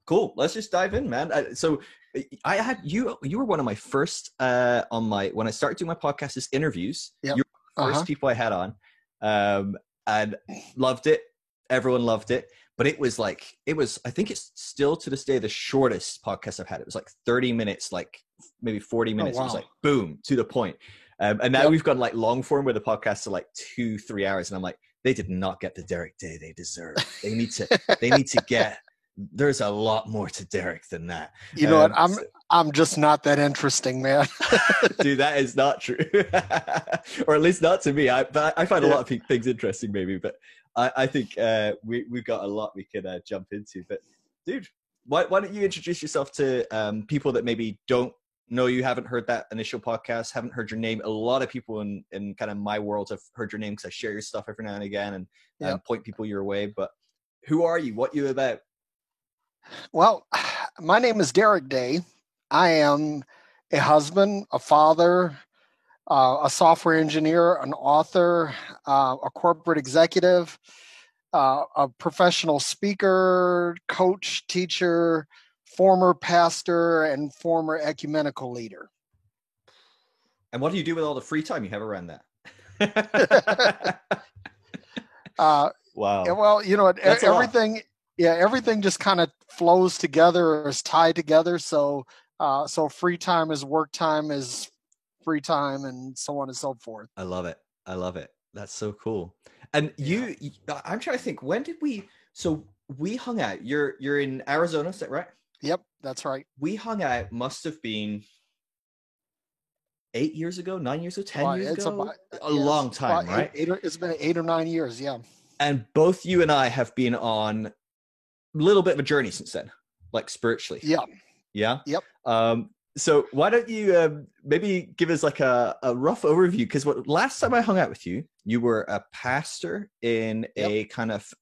Cool. Let's just dive in, man. So I had you were one of my first when I started doing my podcast as interviews. Yep. You were the first people I had on, and loved it. Everyone loved it. But it was I think it's still to this day the shortest podcast I've had. It was like 30 minutes, like maybe 40 minutes. Oh, wow. It was like boom, to the point. And now we've gone like long form where the podcasts are like 2-3 hours. And I'm like, they did not get the Derek Day they deserve. They need to get, there's a lot more to Derek than that. You know what? I'm just not that interesting, man. Dude, that is not true. Or at least not to me. I find a lot of things interesting maybe, but I think we've got a lot we could jump into. But dude, why don't you introduce yourself to people that maybe don't know you, haven't heard that initial podcast, haven't heard your name. A lot of people in kind of my world have heard your name because I share your stuff every now and again and point people your way. But who are you? What you about? Well, my name is Derek Day. I am a husband, a father, a software engineer, an author, a corporate executive, a professional speaker, coach, teacher, former pastor, and former ecumenical leader. And what do you do with all the free time you have around that? Wow. Well, you know, everything just kind of flows together or is tied together. So free time is work time is free time, and so on and so forth. I love it. That's so cool. And I'm trying to think, when did we hung out? You're in Arizona, is that right? Yep, that's right. We hung out, must have been 8 years ago, 9 years ago, 10 years ago? A long time, right? It's been 8 or 9 years, yeah. And both you and I have been on a little bit of a journey since then, like spiritually. Yeah. Yeah? Yep. So why don't you maybe give us like a rough overview? Because last time I hung out with you, you were a pastor in a kind of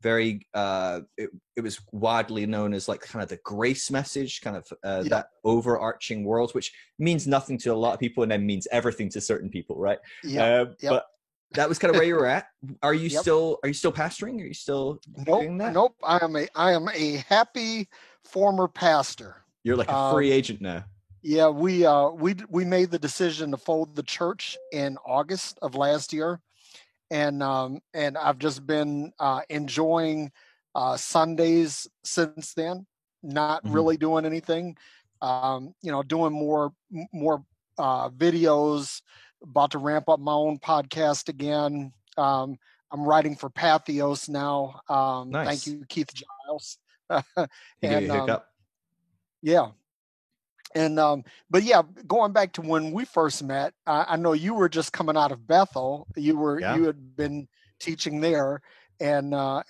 very it was widely known as like kind of the grace message, kind of that overarching world, which means nothing to a lot of people and then means everything to certain people, right? But that was kind of where you were at. Are you still pastoring? Are you still doing that? Nope. I am a happy former pastor. You're like a free agent now. Yeah, we made the decision to fold the church in August of last year. And I've just been enjoying Sundays since then, not really doing anything, doing more videos, about to ramp up my own podcast again. I'm writing for Patheos now. Nice. Thank you, Keith Giles. He gave you a hiccup. Yeah. And, but yeah, going back to when we first met, I know you were just coming out of Bethel. You had been teaching there. And I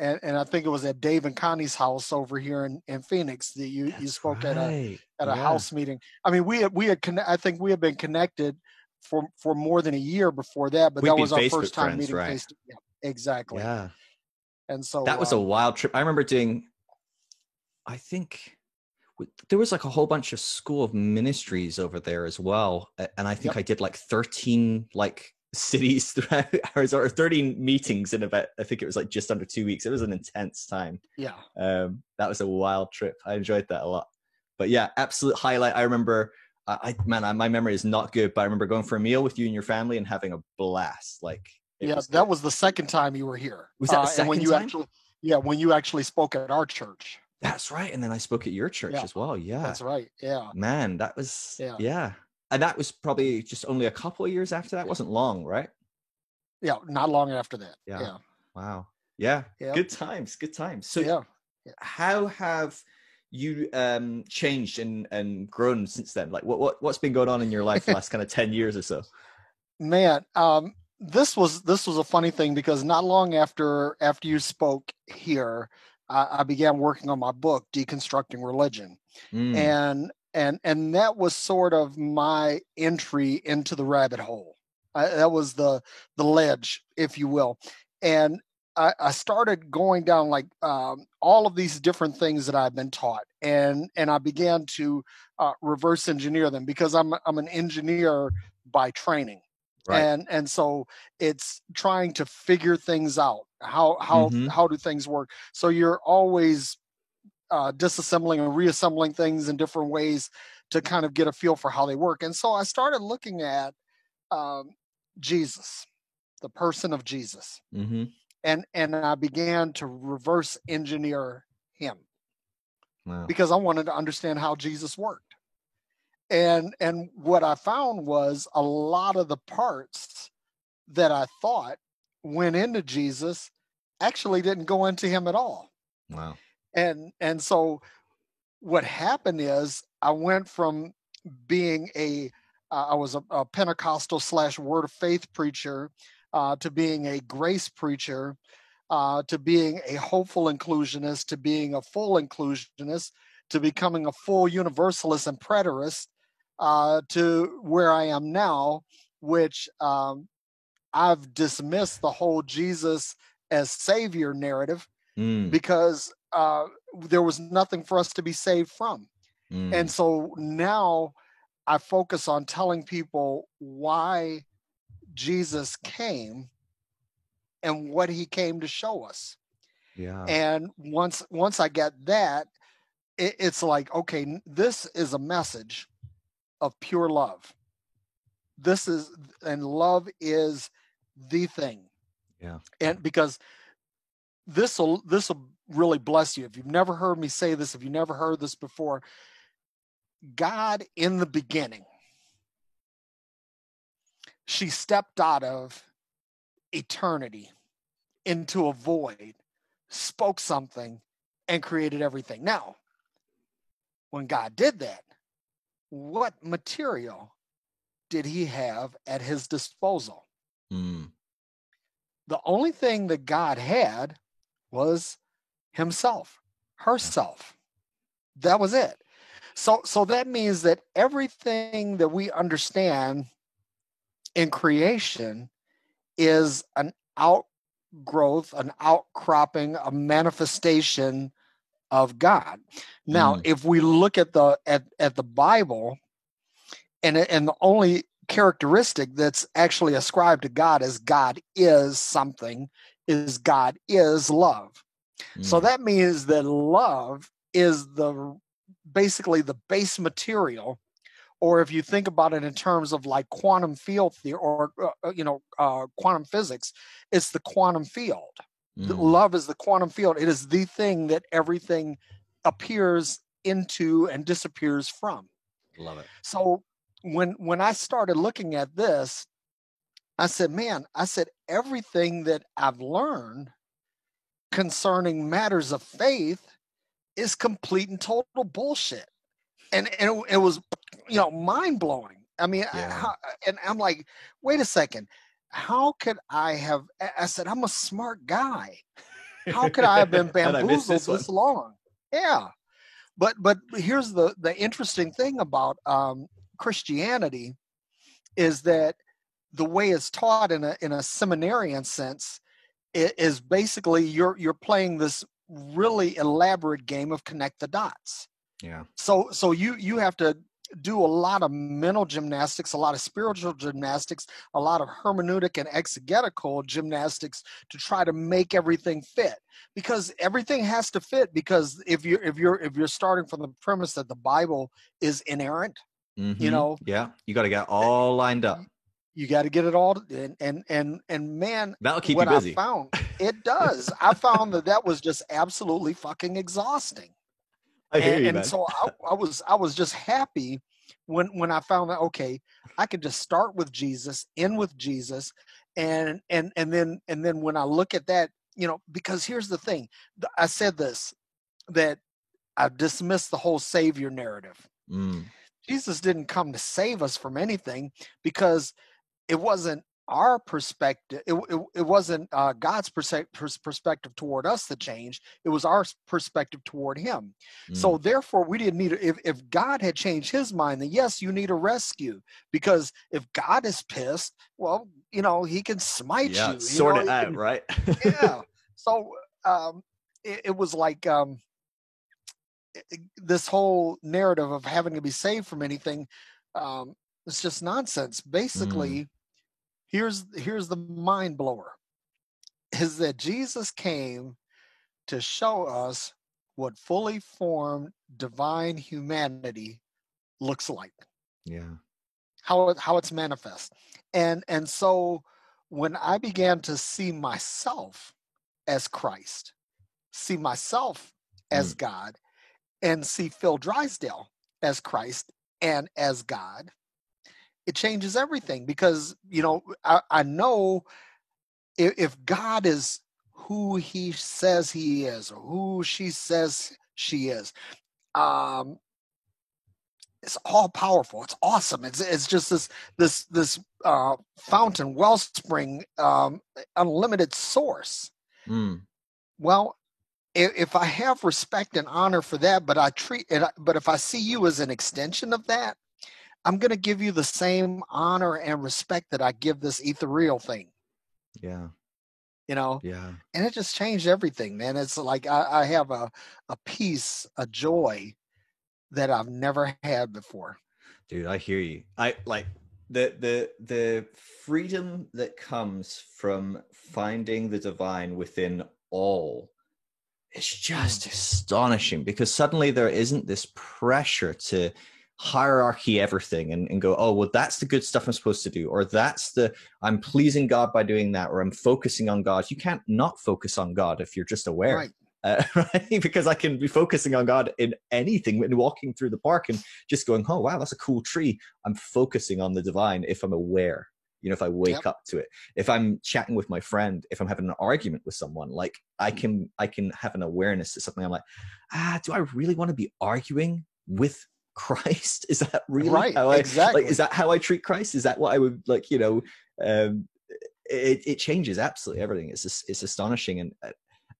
think it was at Dave and Connie's house over here in Phoenix that you spoke at a house meeting. I mean, I think we had been connected for more than a year before that, but that was our first time meeting face to face. Yeah, exactly. Yeah. And so that was a wild trip. I remember I think there was like a whole bunch of school of ministries over there as well. And I think I did like 13 like cities throughout Arizona, or 13 meetings in about, I think it was like just under 2 weeks. It was an intense time. Yeah. That was a wild trip. I enjoyed that a lot. But yeah, absolute highlight. I remember, my memory is not good, but I remember going for a meal with you and your family and having a blast. Like, that was the second time you were here. Was that the second time? When you actually spoke at our church. That's right. And then I spoke at your church as well. Yeah. That's right. Yeah. Man, that was, yeah. And that was probably just only a couple of years after that. It wasn't long, right? Yeah. Not long after that. Yeah. Wow. Yeah. Good times. So how have you changed and grown since then? Like what's been going on in your life the last kind of 10 years or so? Man, this was a funny thing because not long after you spoke here, I began working on my book, Deconstructing Religion. And that was sort of my entry into the rabbit hole. That was the ledge, if you will. And I started going down like all of these different things that I've been taught. And I began to reverse engineer them because I'm an engineer by training. Right. And so it's trying to figure things out. How do things work? So you're always disassembling and reassembling things in different ways to kind of get a feel for how they work. And so I started looking at Jesus, the person of Jesus. Mm-hmm. And I began to reverse engineer him. Wow. Because I wanted to understand how Jesus worked. And what I found was a lot of the parts that I thought went into Jesus actually didn't go into him at all. Wow. And so what happened is I went from being I was a Pentecostal / Word of Faith preacher to being a grace preacher, to being a hopeful inclusionist, to being a full inclusionist, to becoming a full universalist and preterist, to where I am now, which I've dismissed the whole Jesus as Savior narrative because there was nothing for us to be saved from. And so now I focus on telling people why Jesus came and what he came to show us. Yeah. And once I get that, it's like, okay, this is a message of pure love. And love is the thing. Yeah. And because this will really bless you. If you've never heard me say this, if you never heard this before, God in the beginning, she stepped out of eternity into a void, spoke something, and created everything. Now, when God did that, what material did he have at his disposal? The only thing that God had was himself, herself. That was it. So that means that everything that we understand in creation is an outgrowth, an outcropping, a manifestation of God. Now, if we look at the Bible, and the only characteristic that's actually ascribed to God as God is something, is God is love. So that means that love is basically the base material, or if you think about it in terms of like quantum field theory or quantum physics, it's the quantum field. Love is the quantum field. It is the thing that everything appears into and disappears from. Love it. So when I started looking at this, I said, everything that I've learned concerning matters of faith is complete and total bullshit. And it was, mind blowing. I mean, and I'm like, wait a second. How could I have? I said, I'm a smart guy. How could I have been bamboozled this long? Yeah, but here's the interesting thing about Christianity is that the way it's taught in a seminarian sense is basically you're playing this really elaborate game of connect the dots. Yeah. So you have to do a lot of mental gymnastics, a lot of spiritual gymnastics, a lot of hermeneutic and exegetical gymnastics to try to make everything fit, because everything has to fit. Because if you're starting from the premise that the Bible is inerrant, you got to get all lined up. You got to get it all, and man, that'll keep you busy. I found it does. I found that was just absolutely fucking exhausting. I hear you, man. So I was just happy when I found that, okay, I could just start with Jesus, end with Jesus, and then when I look at that, because here's the thing, I said this, that I dismissed the whole Savior narrative. Jesus didn't come to save us from anything, because it wasn't our perspective. It wasn't God's perspective toward us that changed. It was our perspective toward him. So therefore we didn't need if God had changed his mind, then yes, you need a rescue, because if God is pissed, well, he can smite you. Sort it out, right? Yeah. So it was like this whole narrative of having to be saved from anything, it's just nonsense. Basically, here's the mind blower, is that Jesus came to show us what fully formed divine humanity looks like. Yeah. How it's manifest. And so when I began to see myself as Christ, see myself as God, and see Phil Drysdale as Christ and as God, it changes everything. Because, you know, I know if God is who he says he is, or who she says she is, it's all powerful. It's awesome. It's just this fountain, wellspring, unlimited source. Well, if I have respect and honor for that, but if I see you as an extension of that, I'm going to give you the same honor and respect that I give this ethereal thing. Yeah. You know? Yeah. And it just changed everything, man. It's like I have a peace, a joy that I've never had before. Dude, I hear you. I like the freedom that comes from finding the divine within all. It's just astonishing, because suddenly there isn't this pressure to hierarchy everything and go, oh, well, that's the good stuff I'm supposed to do, or I'm pleasing God by doing that, or I'm focusing on God. You can't not focus on God if you're just aware. Right. Right? Because I can be focusing on God in anything, when walking through the park and just going, oh, wow, that's a cool tree. I'm focusing on the divine if I'm aware. You know, if I wake up to it, if I'm chatting with my friend, if I'm having an argument with someone, like I can have an awareness to something. I'm like, do I really want to be arguing with Christ? Is that really how I exactly. like? Is that how I treat Christ? Is that what I would like? You know, it changes absolutely everything. It's astonishing,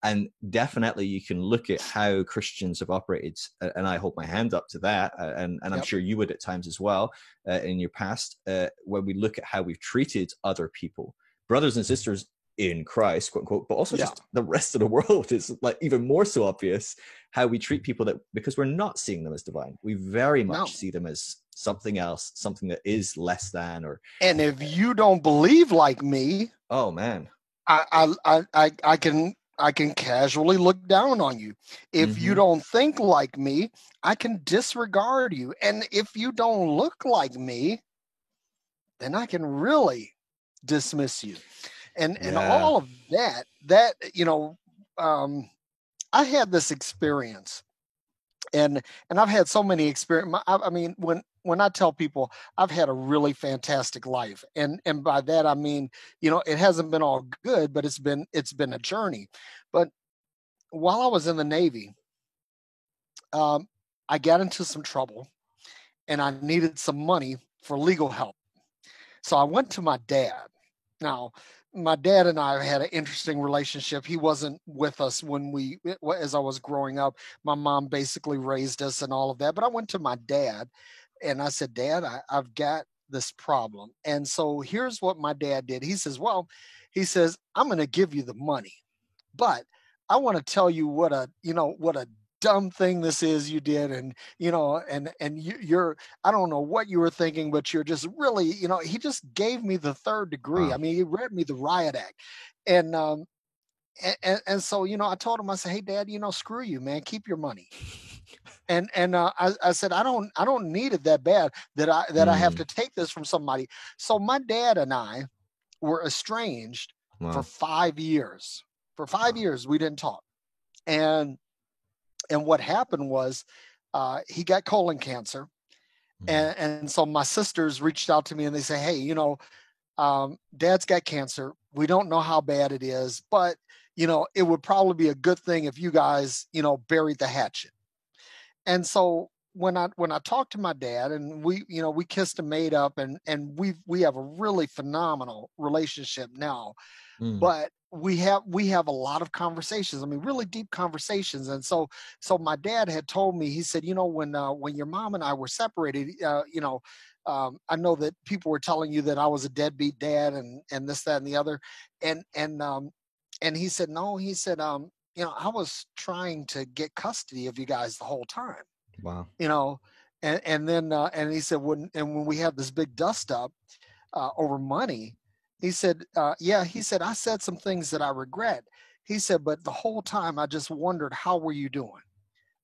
and definitely you can look at how Christians have operated, and I hold my hand up to that, and I'm sure you would at times as well in your past, when we look at how we've treated other people, brothers and sisters in Christ, quote unquote, but also just the rest of the world. Is like even more so obvious how we treat people, that because we're not seeing them as divine, we very much see them as something else, something that is less than. Or and if you don't believe like me, oh man, I can casually look down on you. If you don't think like me, I can disregard you. And if you don't look like me, then I can really dismiss you. And all of that, you know, I had this experience, and I've had so many experience. I mean, when I tell people I've had a really fantastic life, and by that I mean, you know, it hasn't been all good, but it's been a journey. But while I was in the Navy, I got into some trouble, and I needed some money for legal help. So I went to my dad. Now, my dad and I had an interesting relationship. He wasn't with us as I was growing up. My mom basically raised us and all of that. But I went to my dad and I said, Dad, I've got this problem. And so here's what my dad did. He says, I'm going to give you the money, but I want to tell you what a dumb thing this is you did, and you know, and you're I don't know what you were thinking, but you're just really, you know, he just gave me the third degree. Wow. I mean, he read me the riot act. And so, you know, I told him, I said, hey Dad, you know, screw you, man, keep your money. And I said, I don't need it that bad that I have to take this from somebody. So my dad and I were estranged for 5 years. For 5 years we didn't talk. And what happened was he got colon cancer. And so my sisters reached out to me and they say, hey, you know, Dad's got cancer. We don't know how bad it is, but, you know, it would probably be a good thing if you guys, you know, buried the hatchet. And so when I talked to my dad, and we kissed and made up, and we have a really phenomenal relationship now. But we have a lot of conversations. I mean, really deep conversations. And so my dad had told me, he said, you know, when your mom and I were separated, you know, I know that people were telling you that I was a deadbeat dad and this, that, and the other. And he said, no, he said, you know, I was trying to get custody of you guys the whole time. Wow. You know, and then he said, when we had this big dust up over money, he said, he said, I said some things that I regret. He said, but the whole time I just wondered, how were you doing?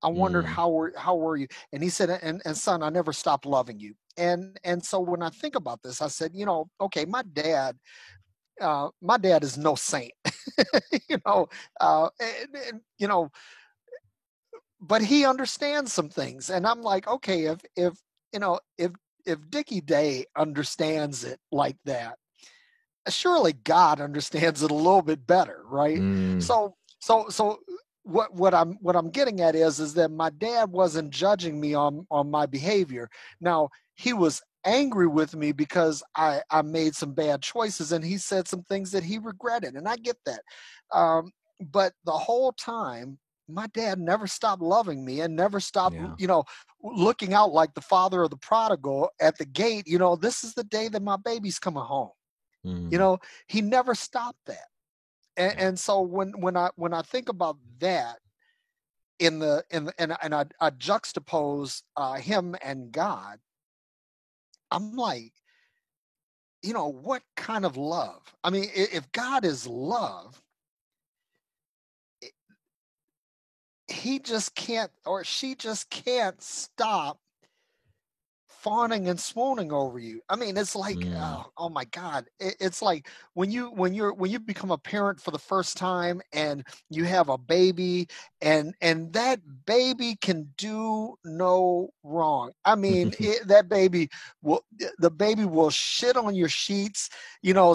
I wondered how were you? And he said, and son, I never stopped loving you. And so when I think about this, I said, okay, my dad is no saint, you know, and but he understands some things. And I'm like, okay, if Dickie Day understands it like that, surely God understands it a little bit better, right? So what I'm getting at is that my dad wasn't judging me on my behavior. Now, he was angry with me because I made some bad choices, and he said some things that he regretted, and I get that. But the whole time, my dad never stopped loving me and never stopped, looking out like the father of the prodigal at the gate. This is the day that my baby's coming home. He never stopped that. And so when I think about that and I juxtapose him and God, I'm like, what kind of love? I mean, if God is love, he just can't, or she just can't stop fawning and swooning over you. I mean, it's like, oh my God. It's like when you become a parent for the first time and you have a baby and that baby can do no wrong. I mean, the baby will shit on your sheets,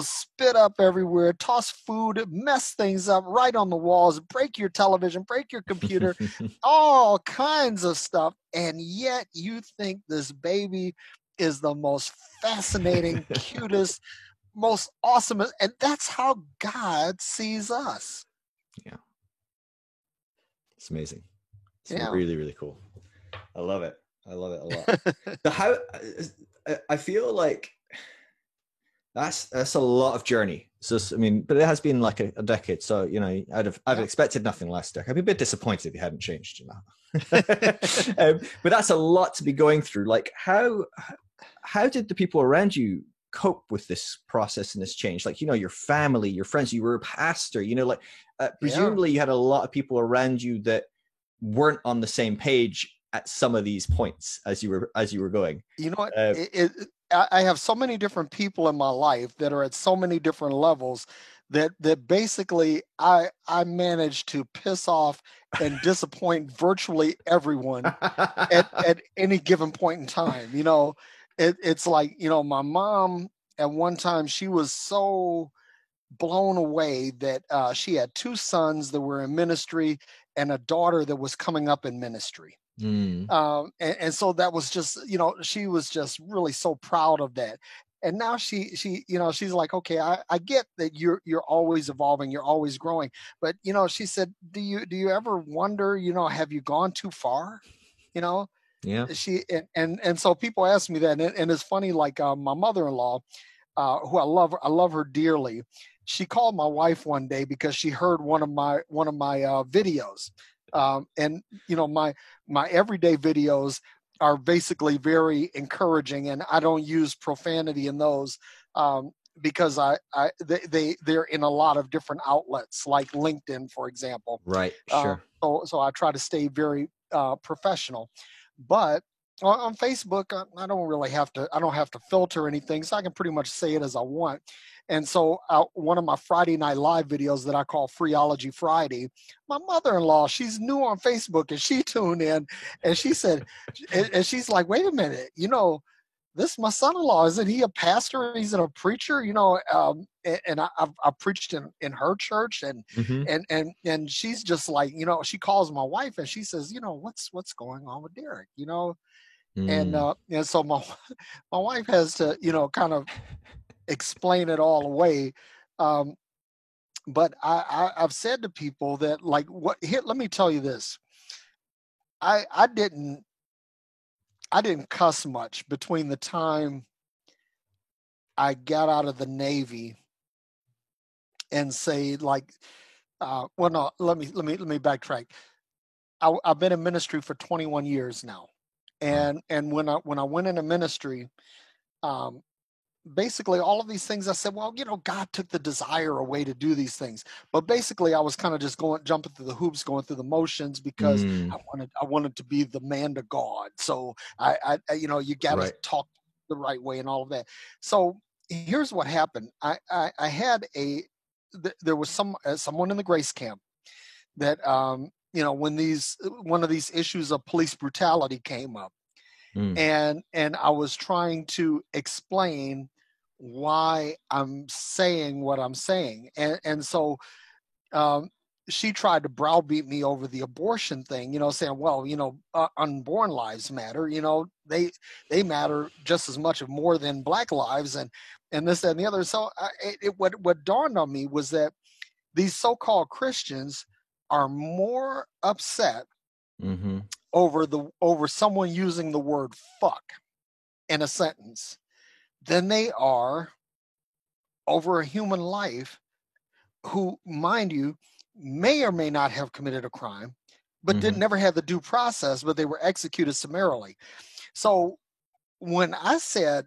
spit up everywhere, toss food, mess things up right on the walls, break your television, break your computer, all kinds of stuff. And yet you think this baby is the most fascinating, cutest, most awesome. And that's how God sees us. Yeah. It's amazing. It's really, really cool. I love it. I love it a lot. So I feel like that's a lot of journey. So, I mean, but it has been like a decade. So, I'd expected nothing last decade. I'd be a bit disappointed if you hadn't changed, but that's a lot to be going through. Like, how did the people around you cope with this process and this change? Like, your family, your friends, you were a pastor, presumably you had a lot of people around you that weren't on the same page at some of these points as you were going. You know what? I have so many different people in my life that are at so many different levels that basically I managed to piss off and disappoint virtually everyone at any given point in time. It's like, my mom at one time, she was so blown away that she had two sons that were in ministry and a daughter that was coming up in ministry. And so that was just, she was just really so proud of that. And now she's like, okay, I get that you're always evolving, you're always growing. But, she said, do you ever wonder, have you gone too far? Yeah. And so people ask me that. And it's funny, like my mother-in-law, who I love her dearly. She called my wife one day because she heard one of my videos. And my everyday videos are basically very encouraging, and I don't use profanity in those because they're in a lot of different outlets like LinkedIn, for example. Right. Sure. So I try to stay very professional, but on Facebook, I don't have to filter anything, so I can pretty much say it as I want. And so one of my Friday Night Live videos that I call Freeology Friday, my mother-in-law, she's new on Facebook, and she tuned in, and she said, and she's like, wait a minute, this is my son-in-law. Isn't he a pastor? He's a preacher, and I preached in her church, and and she's just like, she calls my wife and she says, what's going on with Derek, and so my wife has to, kind of explain it all away. But I've said to people that, like, let me tell you this. I didn't cuss much between the time I got out of the Navy and say, like, well, no, let me backtrack. I've been in ministry for 21 years now. And when I went into ministry, basically all of these things, I said, well, God took the desire away to do these things. But basically I was kind of just jumping through the hoops, going through the motions, because I wanted to be the man to God. So I you got to talk the right way and all of that. So here's what happened. I had there was someone in the Grace Camp that, when one of these issues of police brutality came up, and I was trying to explain why I'm saying what I'm saying, and so she tried to browbeat me over the abortion thing, saying, well, unborn lives matter, they matter just as much or more than Black lives, and this, that, and the other. So what dawned on me was that these so-called Christians are more upset over someone using the word fuck in a sentence than they are over a human life who, mind you, may or may not have committed a crime, but never had the due process, but they were executed summarily. So when I said,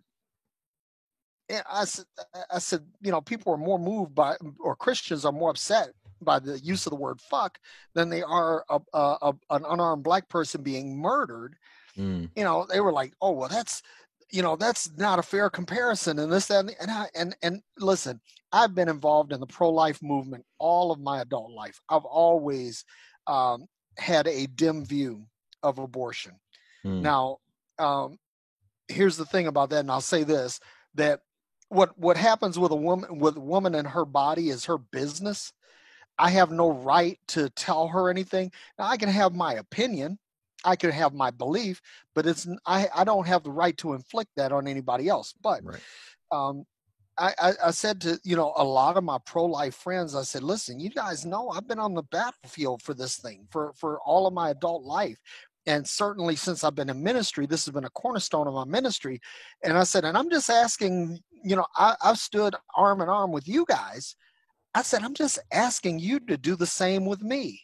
people are more moved by, or Christians are more upset by the use of the word fuck than they are an unarmed Black person being murdered. They were like, oh, well, that's not a fair comparison, and this, that, and listen, I've been involved in the pro-life movement all of my adult life. I've always had a dim view of abortion. Now, here's the thing about that, and I'll say this, that what happens with a woman and her body is her business. I have no right to tell her anything. Now, I can have my opinion, I can have my belief, but I don't have the right to inflict that on anybody else. But I said to a lot of my pro-life friends, I said, listen, you guys know I've been on the battlefield for this thing for all of my adult life. And certainly since I've been in ministry, this has been a cornerstone of my ministry. And I said, and I'm just asking, I've stood arm in arm with you guys. I said, I'm just asking you to do the same with me.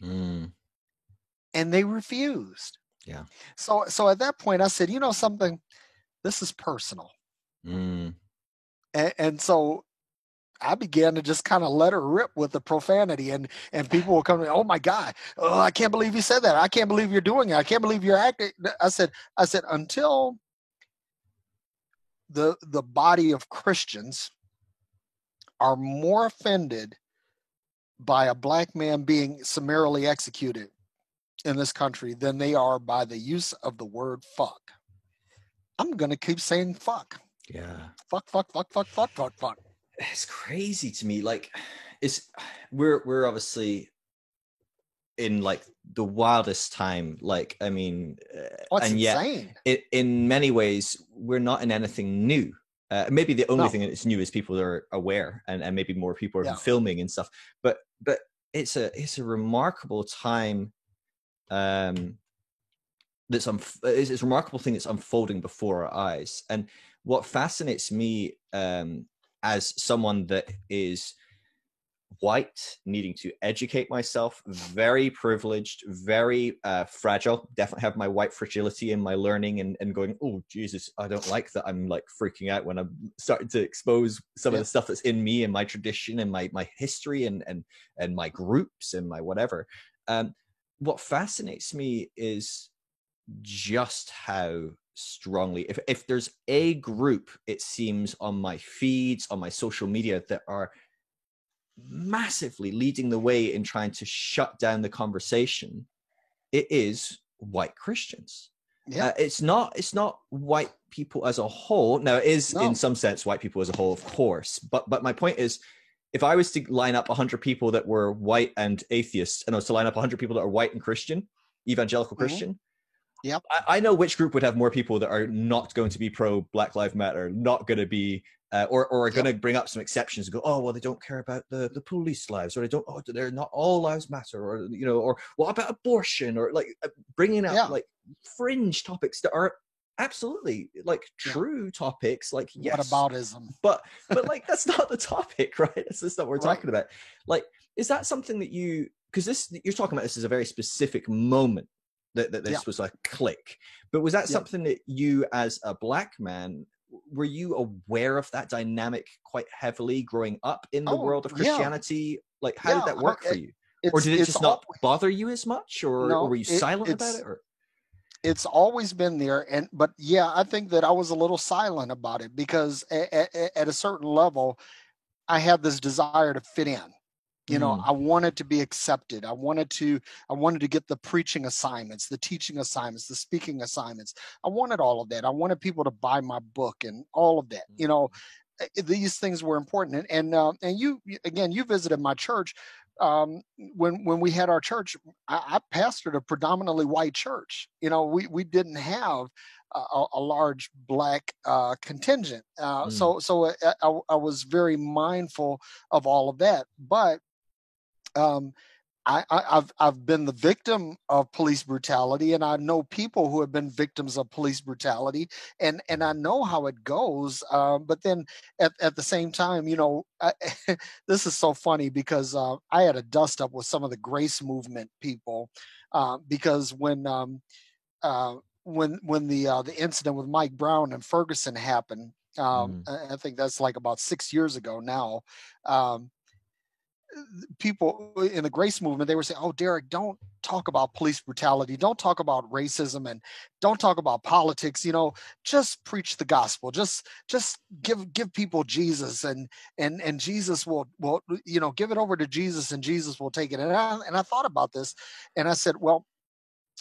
And they refused. Yeah. So at that point I said, something, this is personal. And so I began to just kind of let her rip with the profanity, and people will come to me, oh my God, oh, I can't believe you said that. I can't believe you're doing it. I can't believe you're acting. I said, until the body of Christians are more offended by a Black man being summarily executed in this country than they are by the use of the word fuck, I'm going to keep saying fuck. Yeah. Fuck, fuck, fuck, fuck, fuck, fuck, fuck. It's crazy to me. Like, we're obviously in like the wildest time. Like, I mean, and insane. Yet in many ways, we're not in anything new. Maybe the only thing that's new is people are aware, and maybe more people are filming and stuff. But it's a remarkable time. It's a remarkable thing that's unfolding before our eyes. And what fascinates me, as someone that is white, needing to educate myself, very privileged, very fragile, definitely have my white fragility in my learning, and going, oh Jesus, I don't like that I'm like freaking out when I'm starting to expose some of the stuff that's in me and my tradition and my history and my groups and my whatever. What fascinates me is just how strongly, if there's a group, it seems, on my feeds, on my social media, that are massively leading the way in trying to shut down the conversation, it is white Christians. It's not white people as a whole. Now, it is in some sense white people as a whole, of course, but my point is, if I was to line up 100 people that were white and atheists, and I was to line up 100 people that are white and Christian, evangelical Christian, I know which group would have more people that are not going to be pro Black Lives Matter, not going to be, or are going to bring up some exceptions and go, oh, well, they don't care about the police lives, or they're not all lives matter, or, or what about abortion, or like bringing up like fringe topics that are absolutely like true topics, like whataboutism, but like that's not the topic, right? That's not what we're talking about. Like, is that something that because you're talking about this is a very specific moment that this was a click, but was that something that you as a Black man were you aware of that dynamic quite heavily growing up in the Oh, world of yeah, Christianity? Like, how did yeah. that work for you? Or did it It's just not all bother you as much, or no, were you silent about it? Or it's always been there. But yeah, I think that I was a little silent about it because at a certain level, I had this desire to fit in. mm, I wanted to be accepted. I wanted to get the preaching assignments, the teaching assignments, the speaking assignments. I wanted all of that. I wanted people to buy my book and all of that. These things were important. And again, you visited my church. When we had our church, I pastored a predominantly white church. We didn't have a large black contingent. mm, I was very mindful of all of that. But um, I've been the victim of police brutality, and I know people who have been victims of police brutality, and I know how it goes. But then at the same time, this is so funny because I had a dust up with some of the grace movement people because uh, when the incident with Mike Brown and Ferguson happened, mm. I think that's like about 6 years ago now. Um, People in the grace movement, they were saying, "Oh, Derek, don't talk about police brutality, don't talk about racism, and don't talk about politics. Just preach the gospel. Just give people Jesus, and Jesus will give it over to Jesus, and Jesus will take it." And I thought about this, and I said, well,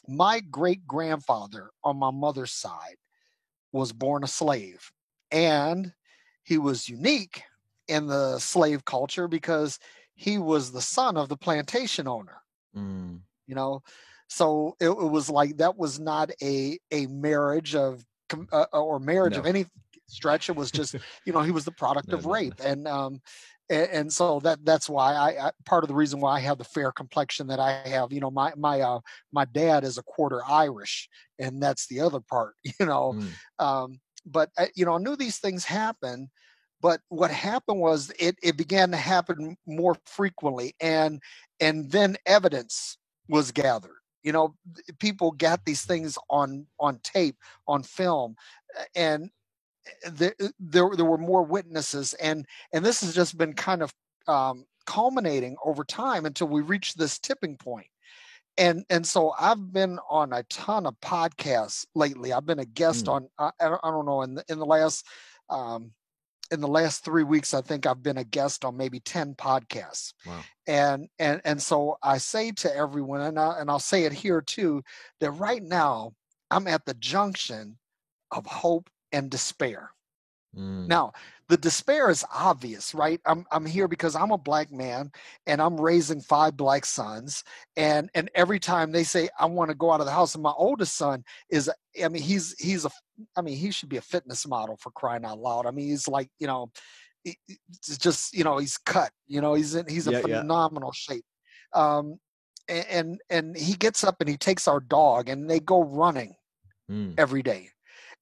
my great grandfather on my mother's side was born a slave, and he was unique in the slave culture because he was the son of the plantation owner. Mm. You know, so it was like that was not a marriage of or marriage No, of any stretch. It was just he was the product no, of no, no. rape, and so that's why I part of the reason why I have the fair complexion that I have. My dad is a quarter Irish, and that's the other part. Mm, But I knew these things happen. But what happened was it began to happen more frequently, and then evidence was gathered. People got these things on tape, on film, and there were more witnesses, and this has just been kind of culminating over time until we reach this tipping point. And so I've been on a ton of podcasts lately. I've been a guest mm. on I don't know, um, in the last 3 weeks, I think I've been a guest on maybe 10 podcasts. Wow. And so I say to everyone, and I'll say it here too, that right now I'm at the junction of hope and despair. Mm, Now, the despair is obvious, right? I'm here because I'm a black man and I'm raising 5 black sons. And every time they say I want to go out of the house, and my oldest son is, I mean, he should be a fitness model, for crying out loud. I mean, he's like, it's just, he's cut, he's a yeah, yeah. phenomenal shape. Um, and he gets up and he takes our dog and they go running Mm, every day.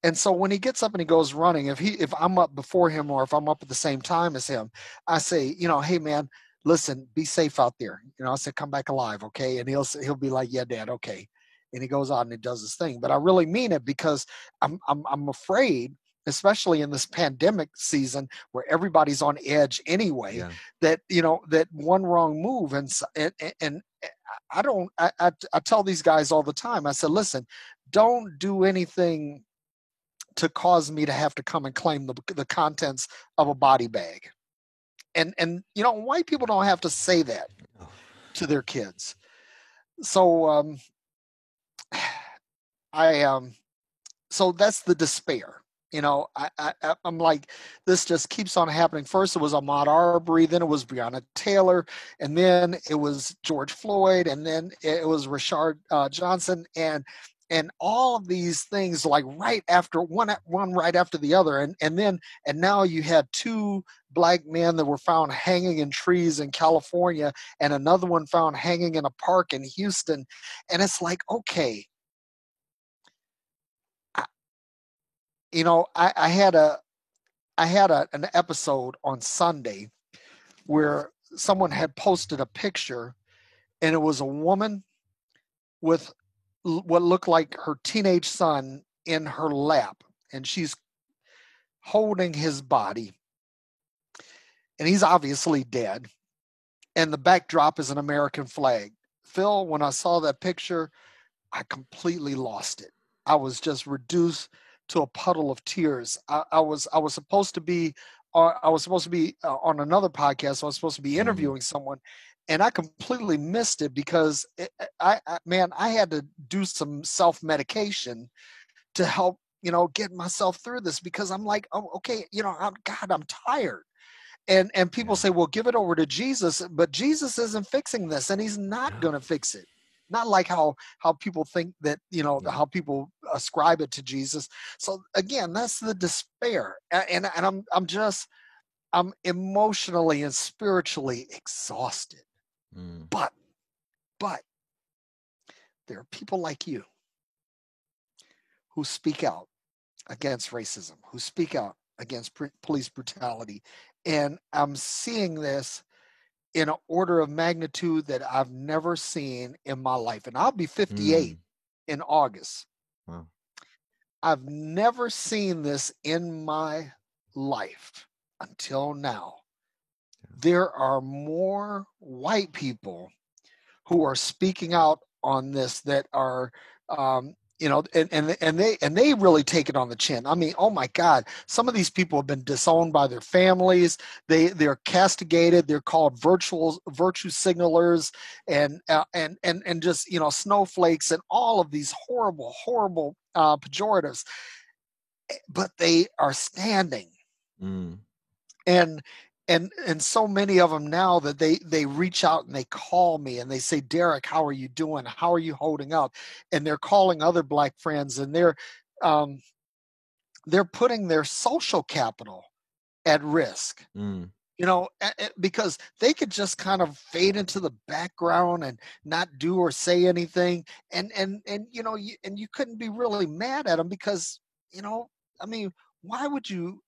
And so when he gets up and he goes running, if I'm up before him or if I'm up at the same time as him, I say, hey man, listen, be safe out there. I said, come back alive, okay? And he'll be like, yeah, Dad, okay. And he goes out and he does his thing. But I really mean it because I'm afraid, especially in this pandemic season where everybody's on edge anyway, yeah. that that one wrong move and I tell these guys all the time. I said, listen, don't do anything to cause me to have to come and claim the contents of a body bag. And white people don't have to say that Oh, to their kids. So I so that's the despair. I'm like, this just keeps on happening. First it was Ahmaud Arbery, then it was Breonna Taylor, and then it was George Floyd, and then it was Rashard Johnson, and all of these things, like right after one right after the other, and now you had 2 black men that were found hanging in trees in California, and another one found hanging in a park in Houston, and it's like, okay, I, I had an episode on Sunday where someone had posted a picture, and it was a woman with what looked like her teenage son in her lap, and she's holding his body, and he's obviously dead. And the backdrop is an American flag. Phil, when I saw that picture, I completely lost it. I was just reduced to a puddle of tears. I was supposed to be on another podcast. I was supposed to be interviewing someone, and I completely missed it because I had to do some self-medication to help, get myself through this, because I'm like, oh, okay, I'm tired. And people say, well, give it over to Jesus, but Jesus isn't fixing this, and he's not going to fix it. Not like how people think that, how people ascribe it to Jesus. So again, that's the despair. And I'm emotionally and spiritually exhausted. But there are people like you who speak out against racism, who speak out against police brutality. And I'm seeing this in an order of magnitude that I've never seen in my life. And I'll be 58 in August. Wow. I've never seen this in my life until now. There are more white people who are speaking out on this that are, and they really take it on the chin. I mean, oh my God, some of these people have been disowned by their families. They're castigated. They're called virtue signalers and just, snowflakes and all of these horrible pejoratives. But they are standing. And so many of them now that they reach out and they call me and they say, Derek, how are you doing? How are you holding up? And they're calling other Black friends, and they're putting their social capital at risk, because they could just kind of fade into the background and not do or say anything. And you couldn't be really mad at them because, why would you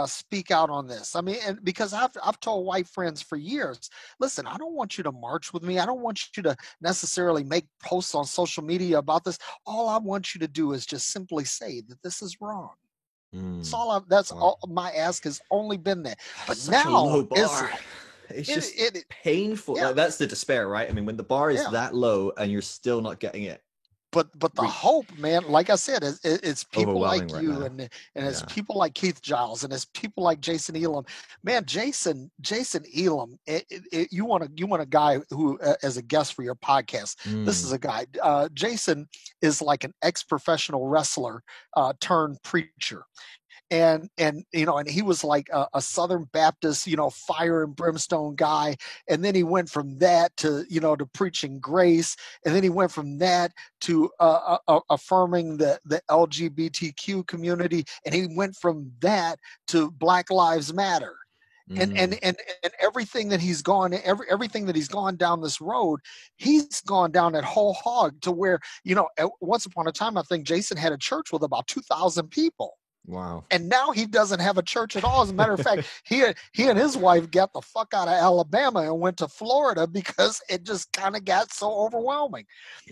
speak out on this? I mean, and because I've told white friends for years, listen, I don't want you to march with me. I don't want you to necessarily make posts on social media about this. All I want you to do is just simply say that this is wrong. That's all my ask has only been that. But Such now a low bar. It's just painful. Yeah. Like, that's the despair, right? I mean, when the bar is that low and you're still not getting it. But the hope, man, like I said, it's people like right you now. and it's people like Keith Giles, and it's people like Jason Elam. Man, Jason Elam, you want a guy who as a guest for your podcast. This is a guy. Jason is like an ex-professional wrestler turned preacher. And he was like a Southern Baptist, fire and brimstone guy. And then he went from that to, to preaching grace. And then he went from that to affirming the LGBTQ community. And he went from that to Black Lives Matter. And everything that he's gone, everything that he's gone down this road, he's gone down that whole hog to where, once upon a time, I think Jason had a church with about 2,000 people. Wow. And now he doesn't have a church at all. As a matter of fact, he and his wife got the fuck out of Alabama and went to Florida because it just kind of got so overwhelming.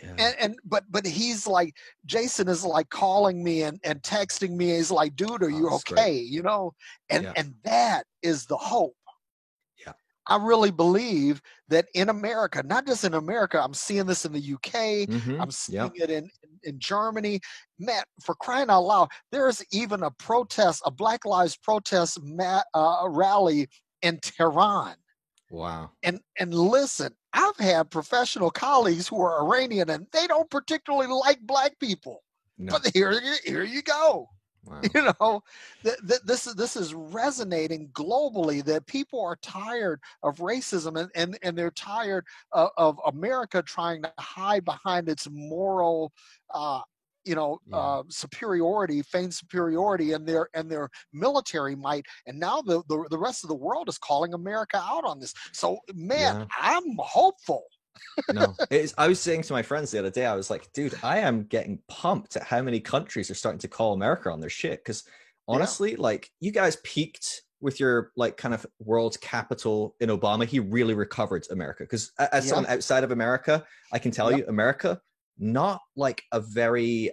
Yeah. But he's like, Jason is like calling me and texting me. He's like, dude, are you okay? Great. And that is the hope. Yeah. I really believe that in America, not just in America, I'm seeing this in the UK, I'm seeing it in Germany. Man, for crying out loud, there's even a protest, a Black Lives protest rally in Tehran. Wow. And listen, I've had professional colleagues who are Iranian and they don't particularly like Black people. No. But here you go. Wow. This is resonating globally, that people are tired of racism and they're tired of America trying to hide behind its moral superiority, feigned superiority, and their military might. And now the rest of the world is calling America out on this. So man, I'm hopeful. No, I was saying to my friends the other day, I was like, dude, I am getting pumped at how many countries are starting to call America on their shit. Because honestly, like, you guys peaked with your like kind of world capital in Obama. He really recovered America. Because as someone outside of America, I can tell you, America, not like a very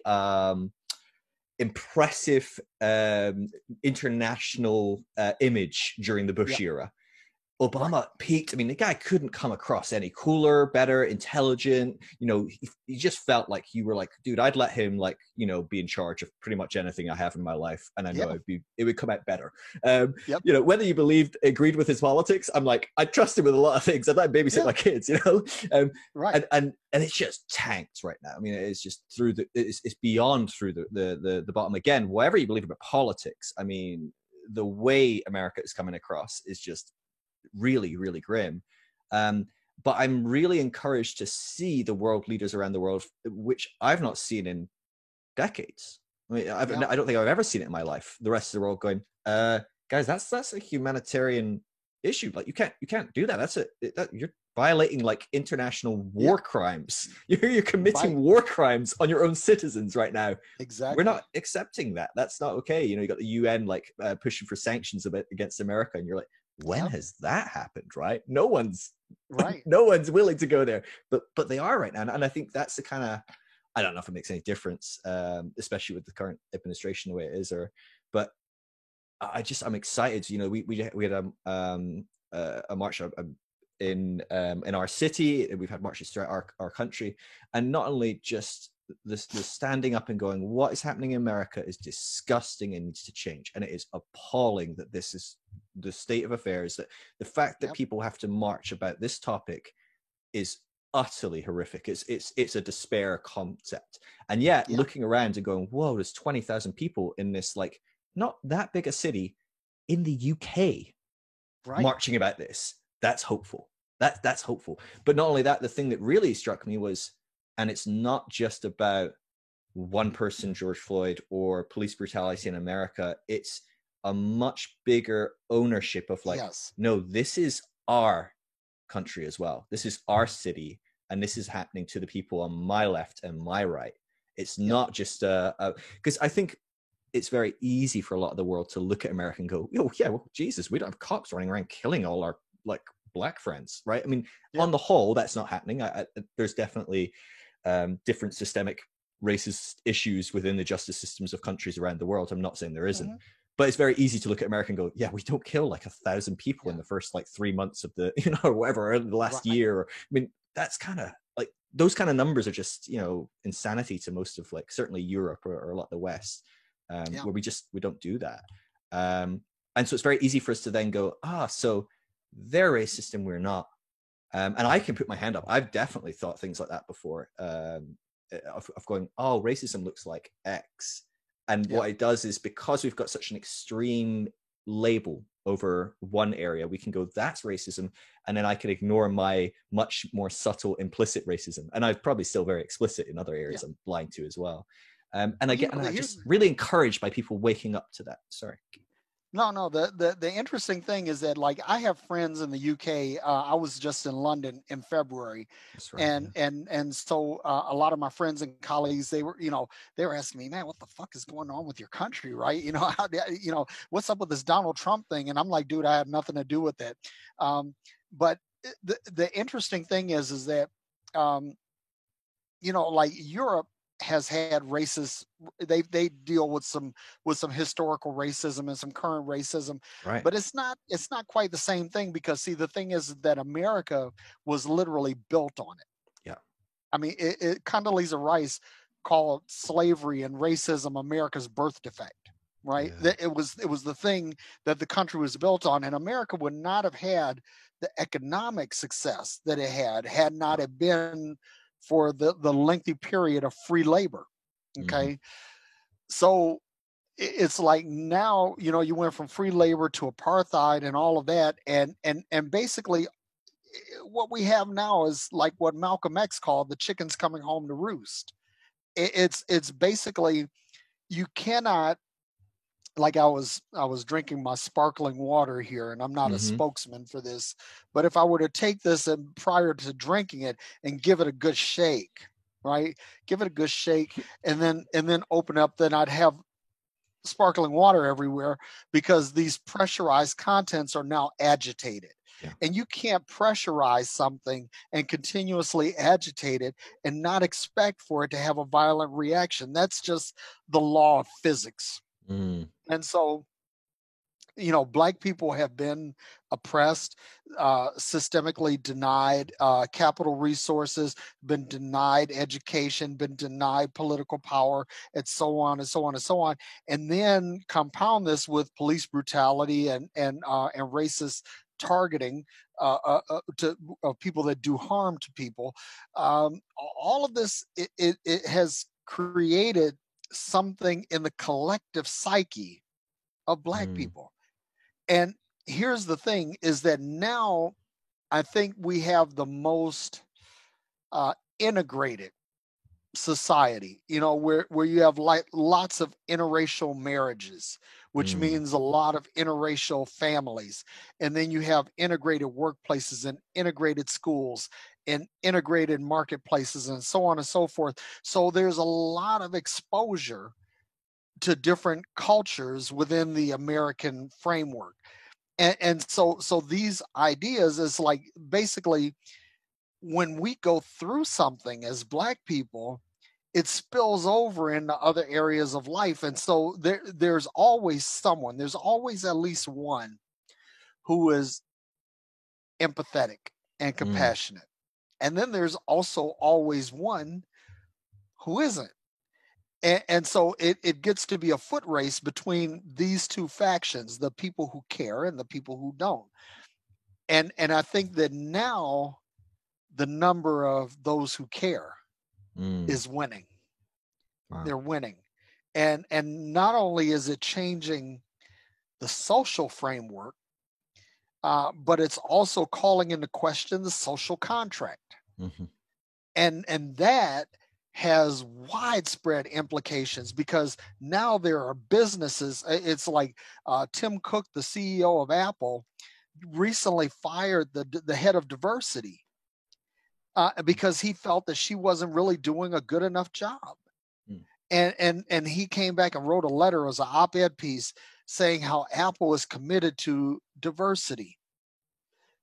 impressive international image during the Bush era. Obama peaked. I mean, the guy couldn't come across any cooler, better, intelligent. You know, he just felt like you were like, dude, I'd let him, like, you know, be in charge of pretty much anything I have in my life, and I know it would come out better. You know, whether you agreed with his politics, I'm like, I trust him with a lot of things. I'd like babysit my kids, you know, and it's just tanked right now. I mean, it's just it's beyond through the bottom again. Whatever you believe about politics, I mean, the way America is coming across is just really, really grim. But I'm really encouraged to see the world leaders around the world, which I've not seen in decades. I mean, I don't think I've ever seen it in my life. The rest of the world going, guys, that's a humanitarian issue. Like, you can't do that. You're violating like international war crimes. You're committing war crimes on your own citizens right now. Exactly. We're not accepting that. That's not okay. You know, you got the UN like pushing for sanctions against America, and you're like, when has that happened? Right? No one's willing to go there, but they are right now, and I think that's the kind of, I don't know if it makes any difference, especially with the current administration the way it is, but I'm excited. You know, we had a march in our city. We've had marches throughout our country, and not only just the standing up and going, what is happening in America is disgusting and needs to change, and it is appalling that this is the state of affairs, that the fact that people have to march about this topic is utterly horrific. It's a despair concept, and yet looking around and going, whoa, there's 20,000 people in this like not that big a city in the UK marching about this. That's hopeful. That's hopeful. But not only that, the thing that really struck me was, and it's not just about one person, George Floyd, or police brutality in America. It's a much bigger ownership of like, no, this is our country as well. This is our city, and this is happening to the people on my left and my right. It's not just because I think it's very easy for a lot of the world to look at America and go, oh yeah, well, Jesus, we don't have cops running around killing all our like black friends, right? I mean, on the whole, that's not happening. There's definitely different systemic racist issues within the justice systems of countries around the world. I'm not saying there isn't, but it's very easy to look at America and go, yeah, we don't kill like 1,000 people in the first like 3 months of the, you know, or whatever, or the last year. I mean, that's kind of like, those kind of numbers are just, you know, insanity to most of like certainly Europe or a lot of the West, where we don't do that. And so it's very easy for us to then go, so they're racist and we're not. And I can put my hand up. I've definitely thought things like that before, of going, oh, racism looks like X. And what it does is, because we've got such an extreme label over one area, we can go, that's racism. And then I can ignore my much more subtle implicit racism. And I'm probably still very explicit in other areas I'm blind to as well. And I'm just really encouraged by people waking up to that. Sorry. No. The interesting thing is that, like, I have friends in the UK. I was just in London in February, and so a lot of my friends and colleagues, they were asking me, man, what the fuck is going on with your country, right? You know, what's up with this Donald Trump thing? And I'm like, dude, I have nothing to do with it. But the interesting thing is that, like Europe has had racist, they deal with some historical racism and some current racism, but it's not quite the same thing, because see, the thing is that America was literally built on it. I mean, Condoleezza Rice called slavery and racism America's birth defect, right? It was the thing that the country was built on, and America would not have had the economic success that it had not it been for the lengthy period of free labor. Okay. So it's like, now, you went from free labor to apartheid and all of that. And basically what we have now is like what Malcolm X called the chickens coming home to roost. It's basically, you cannot, like, I was drinking my sparkling water here, and I'm not a spokesman for this, but if I were to take this and prior to drinking it and give it a good shake, right? Give it a good shake and then open up, then I'd have sparkling water everywhere, because these pressurized contents are now agitated. Yeah. And you can't pressurize something and continuously agitate it and not expect for it to have a violent reaction. That's just the law of physics. Mm. And so, Black people have been oppressed, systemically denied capital resources, been denied education, been denied political power, and so on and so on and so on. And then compound this with police brutality and racist targeting to of people that do harm to people. All of this it has created something in the collective psyche of Black Mm. people. And here's the thing is that now I think we have the most integrated society, where you have like lots of interracial marriages, which Mm. means a lot of interracial families. And then you have integrated workplaces and integrated schools and integrated marketplaces and so on and so forth. So there's a lot of exposure to different cultures within the American framework. And so these ideas is like basically when we go through something as Black people, it spills over into other areas of life. And so there's always someone, there's always at least one who is empathetic and Mm. compassionate. And then there's also always one who isn't. And so it gets to be a foot race between these two factions, the people who care and the people who don't. And I think that now the number of those who care Mm. is winning. Wow. They're winning. And not only is it changing the social framework, but it's also calling into question the social contract. Mm-hmm. And that has widespread implications because now there are businesses. It's like Tim Cook, the CEO of Apple, recently fired the head of diversity because he felt that she wasn't really doing a good enough job. Mm. And he came back and wrote a letter, it was an op-ed piece saying how Apple is committed to diversity.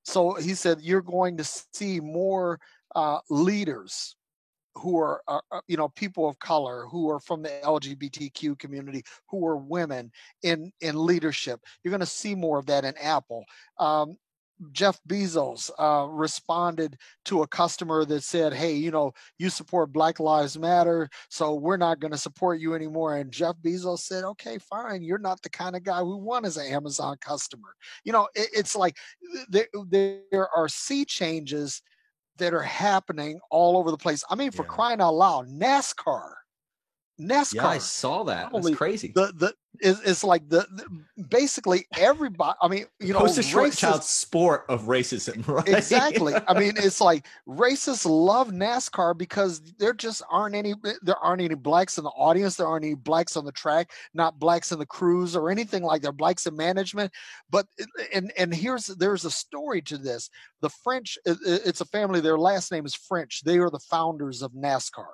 So he said, you're going to see more leaders who are, people of color, who are from the LGBTQ community, who are women in leadership. You're going to see more of that in Apple. Jeff Bezos responded to a customer that said, hey, you support Black Lives Matter, so we're not going to support you anymore. And Jeff Bezos said, okay, fine. You're not the kind of guy we want as an Amazon customer. It's like there are sea changes that are happening all over the place. I mean, for Yeah. crying out loud, NASCAR. Yeah, I saw that. That's crazy. It's like the basically everybody. I mean, poster short child sport of racism, right? Exactly. I mean, it's like racists love NASCAR because there aren't any Blacks in the audience. There aren't any Blacks on the track, not Blacks in the crews or anything like that. Blacks in management. But and there's a story to this. The French, it's a family. Their last name is French. They are the founders of NASCAR,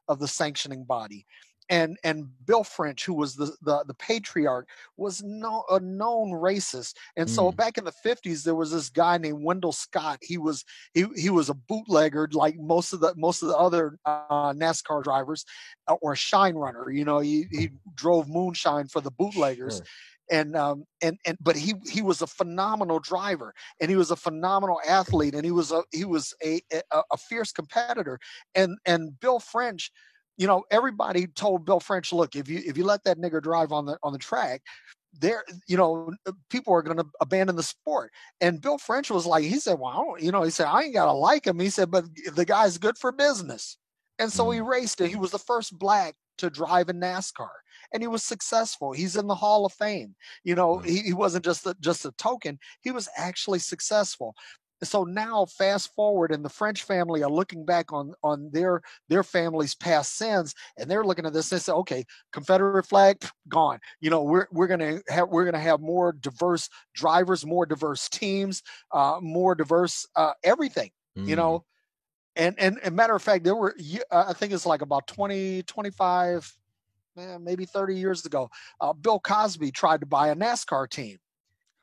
of the sanctioning body. And Bill French, who was the patriarch, was a known racist. And so back in the 50s, there was this guy named Wendell Scott. He was a bootlegger, like most of the other NASCAR drivers, or shine runner. He drove moonshine for the bootleggers. Sure. But he was a phenomenal driver, and he was a phenomenal athlete, and he was a fierce competitor. And Bill French, everybody told Bill French, look, if you let that nigger drive on the track, people are going to abandon the sport. And Bill French was like, he said, well, he said, I ain't got to like him. He said, but the guy's good for business. And so he raced it. He was the first Black to drive in NASCAR, and he was successful. He's in the Hall of Fame. He wasn't just a token. He was actually successful. So now fast forward, and the French family are looking back on their family's past sins, and they're looking at this and say, okay, Confederate flag gone. We're gonna have more diverse drivers, more diverse teams, more diverse everything. And matter of fact, there were I think it's like about 20, 25, maybe 30 years ago, Bill Cosby tried to buy a NASCAR team.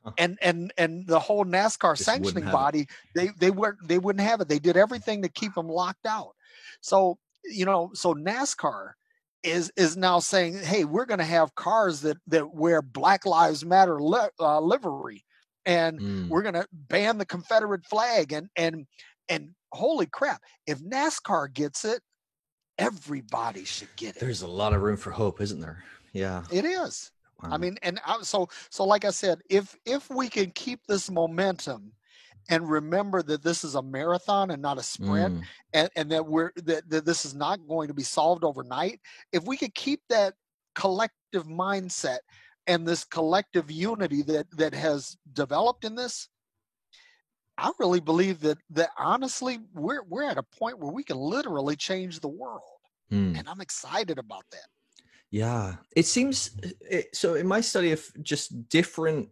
Huh. and the whole NASCAR Just wouldn't sanctioning have it. body, they wouldn't have it. They did everything to keep them locked out. So so NASCAR is now saying, hey, we're going to have cars that wear Black Lives Matter livery, and Mm. we're going to ban the Confederate flag, and holy crap, if NASCAR gets it, everybody should get it. There's a lot of room for hope, isn't there? Yeah. It is. Wow. I mean, so like I said, if we can keep this momentum and remember that this is a marathon and not a sprint, and that this is not going to be solved overnight, if we could keep that collective mindset and this collective unity that has developed in this, I really believe that honestly we're at a point where we can literally change the world. And I'm excited about that. Yeah, it seems so. In my study of just different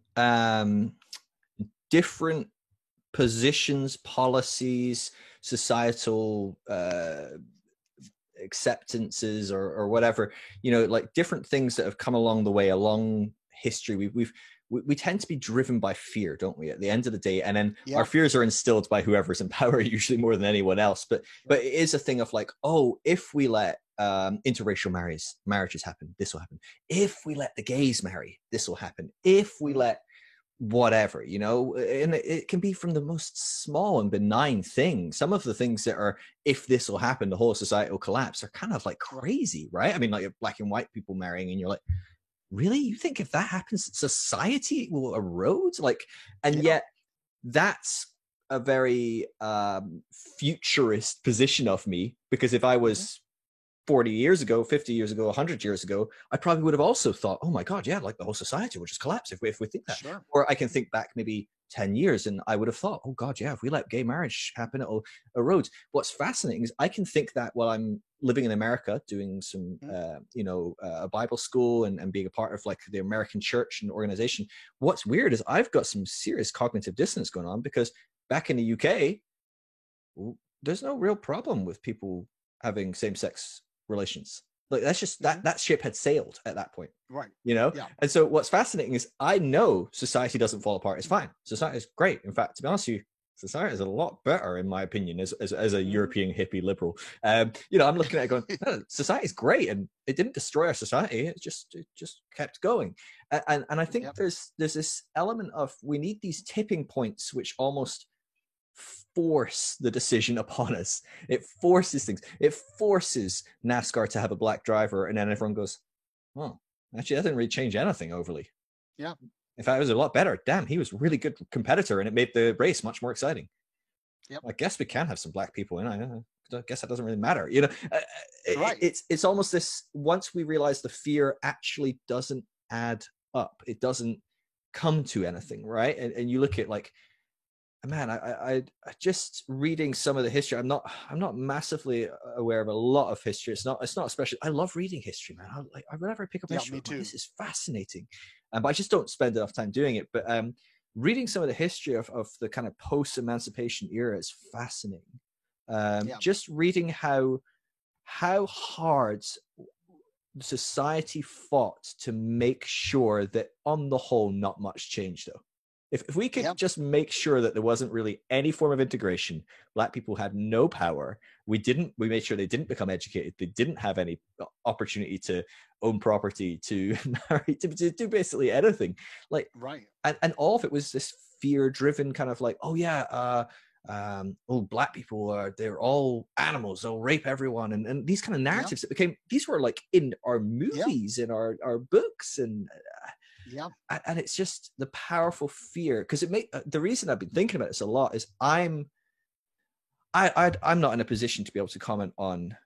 positions, policies, societal acceptances, or whatever, like different things that have come along the way, along history, we tend to be driven by fear, don't we, at the end of the day? And then our fears are instilled by whoever's in power, usually more than anyone else. But it is a thing of like, oh, if we let interracial marriages happen, this will happen. If we let the gays marry, this will happen. If we let whatever, and it can be from the most small and benign thing. Some of the things that are, if this will happen, the whole society will collapse, are kind of like crazy, right? I mean, like black and white people marrying, and you're like, really? You think if that happens, society will erode? Yet that's a very futurist position of me, because if I was 40 years ago, 50 years ago, 100 years ago, I probably would have also thought, oh my God, yeah, like the whole society will just collapse if we think that. Sure. Or I can think back maybe 10 years and I would have thought, oh God, yeah, if we let gay marriage happen, it'll erode. What's fascinating is I can think that while I'm living in America, doing some, a Bible school and being a part of like the American church and organization. What's weird is I've got some serious cognitive dissonance going on, because back in the UK, there's no real problem with people having same-sex relations. Like that's just that ship had sailed at that point, right? And so what's fascinating is I know society doesn't fall apart. It's fine. Society is great. In fact, to be honest with you, society is a lot better, in my opinion, as a European hippie liberal. I'm looking at it going, no, society is great, and it didn't destroy our society. It just kept going. And I think there's this element of, we need these tipping points which almost force the decision upon us. It forces things. It forces NASCAR to have a black driver, and then everyone goes, well, actually that didn't really change anything overly. Yeah. In fact, it was a lot better. Damn, he was a really good competitor, and it made the race much more exciting. Yep. I guess we can have some black people in. I guess that doesn't really matter. Right. It's almost this, once we realize the fear actually doesn't add up, it doesn't come to anything, right? And you look at like, man, I just reading some of the history. I'm not massively aware of a lot of history. It's not especially. I love reading history, man. Whenever I pick up history, me too. This is fascinating, but I just don't spend enough time doing it. But reading some of the history of the kind of post-emancipation era is fascinating. Just reading how hard society fought to make sure that on the whole not much changed, though. If we could just make sure that there wasn't really any form of integration, black people had no power. We made sure they didn't become educated. They didn't have any opportunity to own property, to marry, to do basically anything. Like, right. And all of it was this fear-driven kind of like, oh yeah, black people they're all animals, they'll rape everyone, and these kind of narratives that became, these were like in our movies, in our books, and and it's just the powerful fear, because the reason I've been thinking about this a lot is I'm not in a position to be able to comment on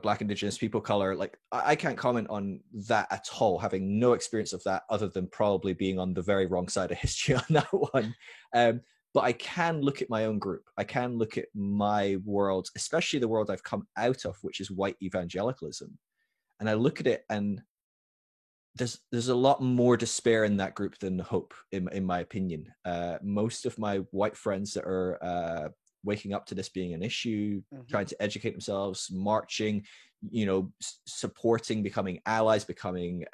black, indigenous people, color. Like I can't comment on that at all, having no experience of that other than probably being on the very wrong side of history on that one. But I can look at my own group. I can look at my world, especially the world I've come out of, which is white evangelicalism. And I look at it, and there's a lot more despair in that group than hope, in my opinion. Most of my white friends that are waking up to this being an issue, trying to educate themselves, marching, supporting, becoming allies, becoming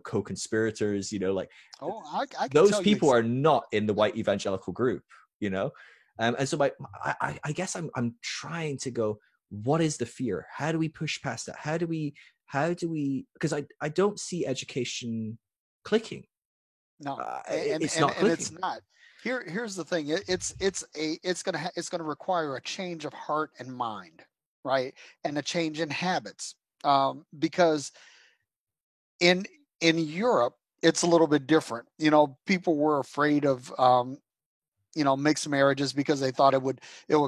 co-conspirators, like I can those tell people you are not in the white evangelical group, and so I guess I'm trying to go, what is the fear? How do we push past that? How do we because I don't see education clicking. no, It's not clicking. it's not. Here's the thing. It's gonna require a change of heart and mind, right, and a change in habits, because in Europe it's a little bit different. People were afraid of mixed marriages because they thought it would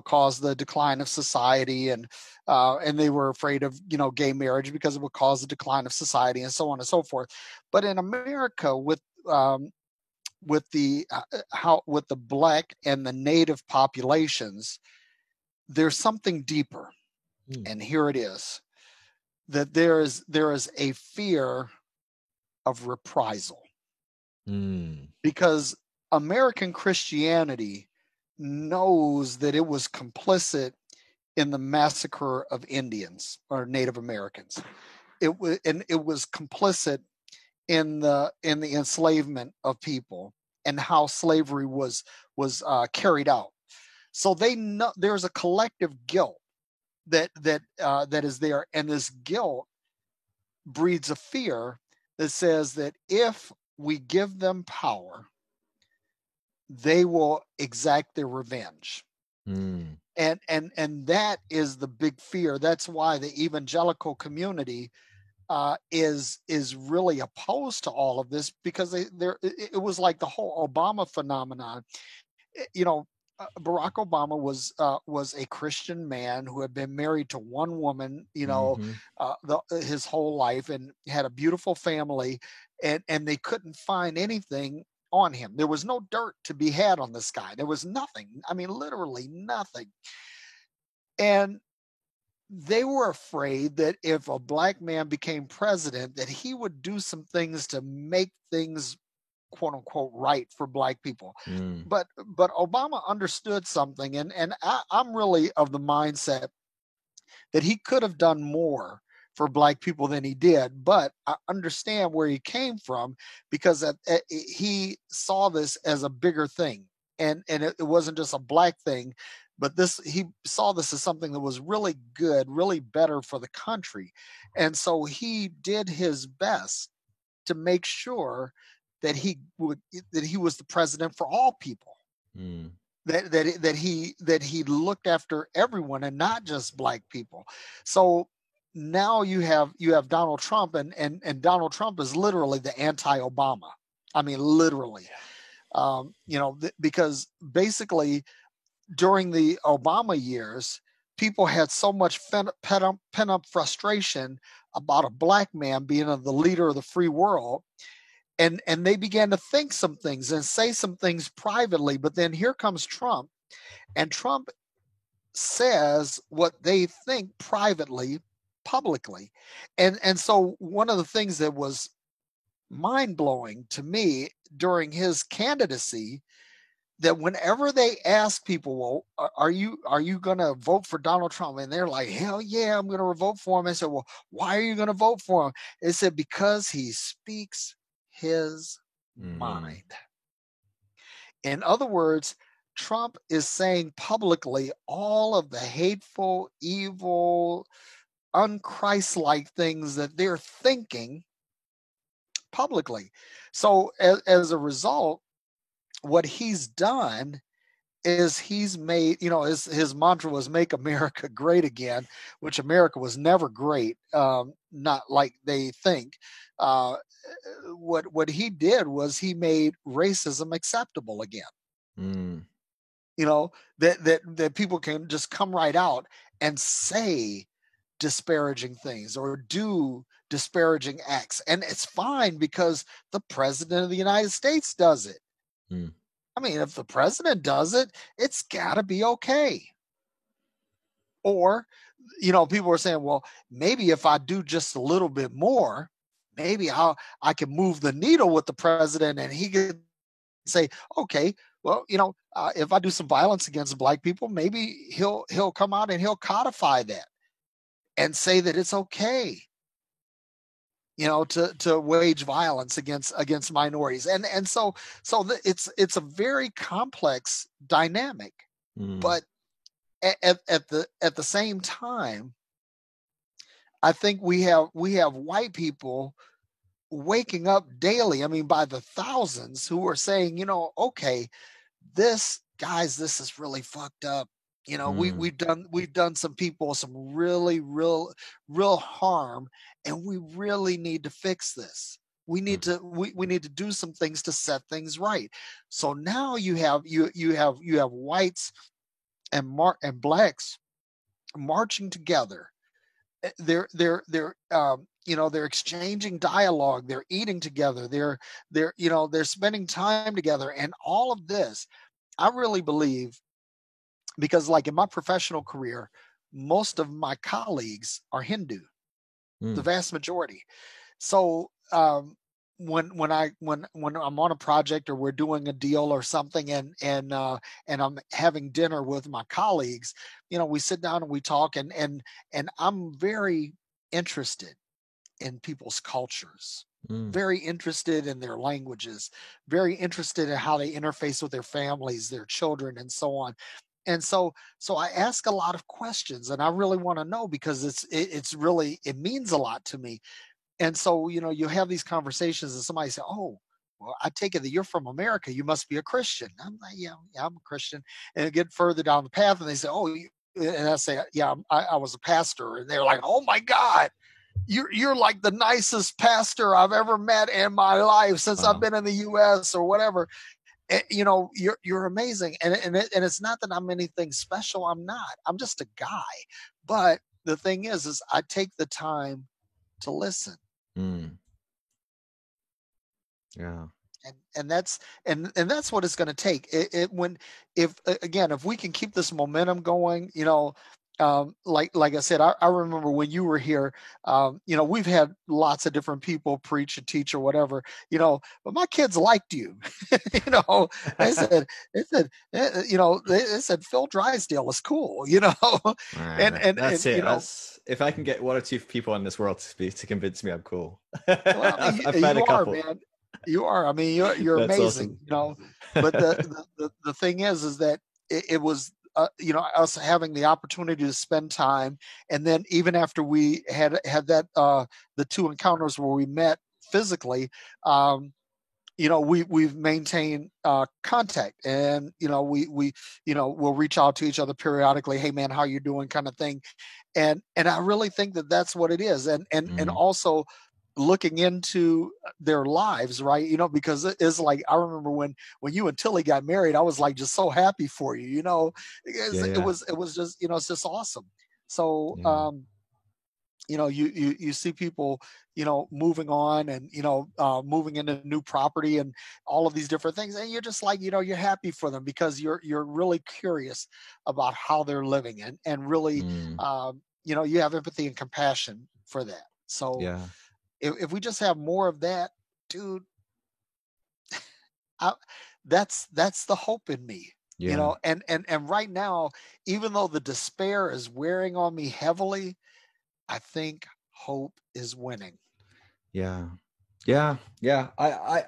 cause the decline of society, and they were afraid of gay marriage because it would cause the decline of society, and so on and so forth. But in America, with the with the Black and the Native populations, there's something deeper, and here it is: that there is a fear of reprisal, because American Christianity knows that it was complicit in the massacre of Indians or Native Americans. It was complicit in the enslavement of people and how slavery was carried out. So they know there's a collective guilt that is there, and this guilt breeds a fear that says that if we give them power, they will exact their revenge. And that is the big fear. That's why the evangelical community is really opposed to all of this, because it was like the whole Obama phenomenon. Barack Obama was a Christian man who had been married to one woman, his whole life, and had a beautiful family, and they couldn't find anything on him. There was no dirt to be had on this guy. There was nothing. I mean, literally nothing. And they were afraid that if a Black man became president, that he would do some things to make things, quote unquote, right for Black people. But Obama understood something, and I'm really of the mindset that he could have done more for Black people than he did. But I understand where he came from, because he saw this as a bigger thing, and it wasn't just a Black thing, but he saw this as something that was really good, really better for the country. And so he did his best to make sure that he was the president for all people. That he looked after everyone and not just Black people. So now you have Donald Trump, and Donald Trump is literally the anti-Obama. I mean, literally, because basically during the Obama years, people had so much pent up frustration about a Black man being the leader of the free world. And they began to think some things and say some things privately. But then here comes Trump, and Trump says what they think privately, publicly. And so one of the things that was mind-blowing to me during his candidacy, that whenever they ask people, well, are you going to vote for Donald Trump? And they're like, hell yeah, I'm going to vote for him. I said, well, why are you going to vote for him? It said, because he speaks his mind. In other words, Trump is saying publicly all of the hateful, evil, unchristlike things that they're thinking publicly. So as a result, what he's done is he's made, his mantra was "Make America Great Again," which America was never great, not like they think. What he did was he made racism acceptable again. That people can just come right out and say disparaging things or do disparaging acts, and it's fine because the president of the United States does it. I mean, if the president does it, it's got to be okay. Or, people are saying, well, maybe if I do just a little bit more, maybe I can move the needle with the president, and he could say, okay, well, if I do some violence against Black people, maybe he'll come out and he'll codify that. and say that it's okay, to wage violence against minorities. And so it's a very complex dynamic. But at the same time, I think we have white people waking up daily, I mean, by the thousands, who are saying, okay, this is really fucked up. We've done some people some really real harm, and we really need to fix this. We need to do some things to set things right. So now you have whites and blacks marching together. They're exchanging dialogue, they're eating together, they're spending time together, and all of this, I really believe, because like in my professional career, most of my colleagues are Hindu, the vast majority. So when I'm on a project, or we're doing a deal or something, and I'm having dinner with my colleagues, we sit down and we talk, and I'm very interested in people's cultures, very interested in their languages, very interested in how they interface with their families, their children, and so on. And so I ask a lot of questions, and I really want to know, because it means a lot to me. And so, you have these conversations, and somebody say, "Oh, well, I take it that you're from America. You must be a Christian." I'm like, "Yeah, I'm a Christian." And get further down the path, and they say, "Oh," and I say, "Yeah, I was a pastor." And they're like, "Oh my God, you're like the nicest pastor I've ever met in my life since I've been in the U.S. or whatever." You're amazing, and it's not that I'm anything special. I'm not. I'm just a guy. But the thing is I take the time to listen. Yeah. And that's what it's going to take. If we can keep this momentum going, like I said, I remember when you were here, we've had lots of different people preach and teach or whatever, but my kids liked you. They said Phil Drysdale is cool, and that's it. If I can get one or two people in this world to convince me I'm cool. Well, I've met a couple. Man. You are. I mean, you're amazing. Awesome. But the thing is that it was us having the opportunity to spend time, and then even after we had that the two encounters where we met physically, we've maintained contact, and we'll reach out to each other periodically. "Hey man, how you doing?" kind of thing. And I really think that that's what it is. And also looking into their lives, right? Because it's like, I remember when you and Tilly got married, I was like just so happy for you, because it was just, it's just awesome. So you see people, moving on, and moving into new property and all of these different things, and you're just like, you're happy for them, because you're really curious about how they're living, and really you have empathy and compassion for that. So if we just have more of that, dude, that's the hope in me. And right now, even though the despair is wearing on me heavily, I think hope is winning. Yeah. I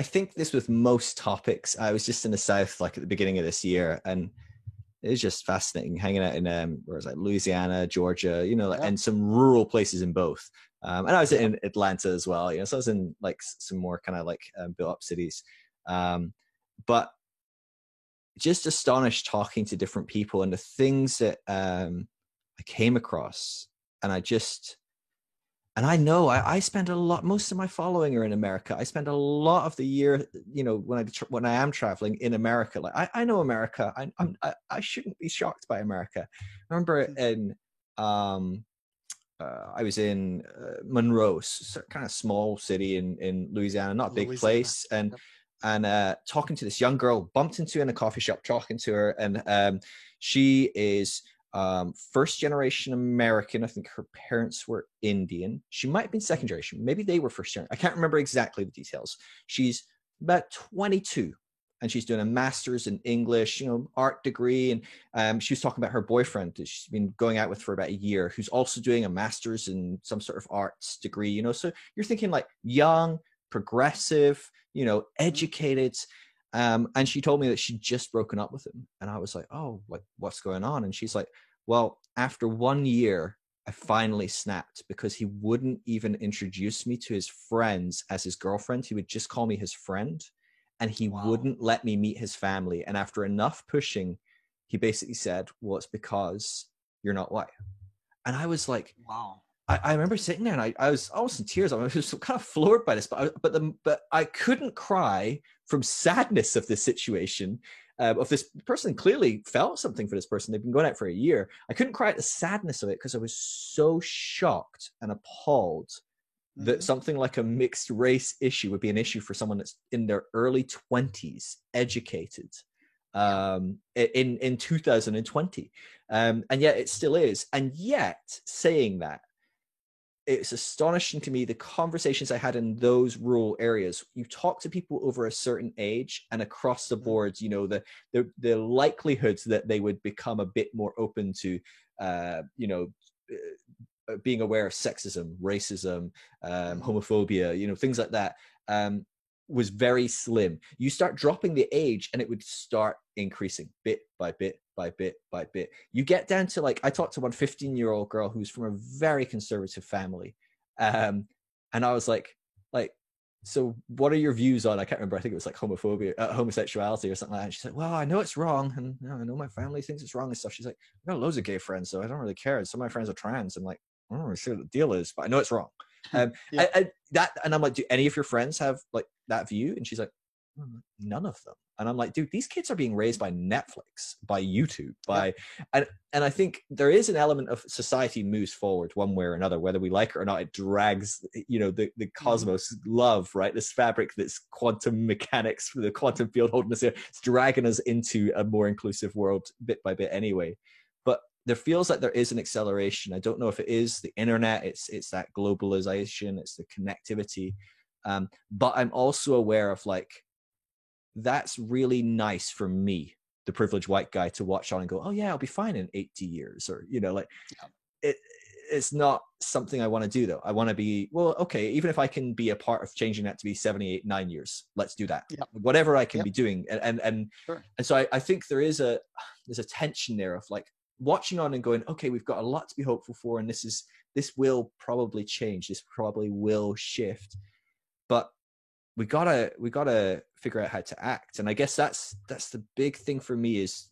think this with most topics. I was just in the South, like at the beginning of this year, and it was just fascinating hanging out in where was I, Louisiana, Georgia, and some rural places in both. And I was in Atlanta as well, so I was in like some more kind of like built up cities. But just astonished talking to different people and the things that I came across. And I know I spend a lot, most of my following are in America. I spend a lot of the year, when I am traveling in America. Like I know America. I shouldn't be shocked by America. I remember I was in Monroe, kind of small city in Louisiana, not a big place, and talking to this young girl, bumped into in a coffee shop, talking to her, and she is first generation American. I think her parents were Indian. She might have been second generation. Maybe they were first generation. I can't remember exactly the details. She's about 22. and she's doing a master's in English, art degree. And she was talking about her boyfriend that she's been going out with for about a year, who's also doing a master's in some sort of arts degree, so you're thinking like young, progressive, educated. And she told me that she'd just broken up with him. And I was like, oh, like, what's going on? And she's like, well, after 1 year, I finally snapped because he wouldn't even introduce me to his friends as his girlfriend. He would just call me his friend, and he wouldn't let me meet his family. And after enough pushing, he basically said, well, it's because you're not white. And I was like, wow. I remember sitting there, and I was almost in tears. I was kind of floored by this, but I couldn't cry from sadness of this situation, of this person clearly felt something for this person. They've been going out for a year. I couldn't cry at the sadness of it because I was so shocked and appalled that something like a mixed race issue would be an issue for someone that's in their early 20s, educated, in 2020. And yet it still is. And yet, saying that, it's astonishing to me the conversations I had in those rural areas. You talk to people over a certain age, and across the board, the likelihood that they would become a bit more open to, being aware of sexism, racism, homophobia, things like that, was very slim. You start dropping the age, and it would start increasing bit by bit by bit by bit. You get down to, like, I talked to one 15-year-old girl who's from a very conservative family, and I was like, so what are your views on, I can't remember, I think it was like homophobia, homosexuality or something like that. And she's like, well, I know it's wrong, and I know my family thinks it's wrong and stuff. She's like, I've got loads of gay friends, so I don't really care. Some of my friends are trans. I'm like, I don't really see what the deal is, but I know it's wrong. And I'm like, do any of your friends have like that view? And she's like, none of them. And I'm like, dude, these kids are being raised by Netflix, by YouTube, and I think there is an element of society moves forward one way or another, whether we like it or not. It drags, the cosmos love, right? This fabric that's quantum mechanics, the quantum field holding us here, it's dragging us into a more inclusive world bit by bit anyway. But there feels like there is an acceleration. I don't know if it is the internet, it's that globalization, it's the connectivity. But I'm also aware of, like, that's really nice for me, the privileged white guy, to watch on and go, oh yeah, I'll be fine in 80 years. Or, it's not something I want to do though. I want to be, well, okay, even if I can be a part of changing that to be 78, 9 years, let's do that. Whatever I can be doing. And so I think there's a tension there of, like, watching on and going, okay, we've got a lot to be hopeful for. And this will probably change. This probably will shift, but we gotta figure out how to act. And I guess that's the big thing for me, is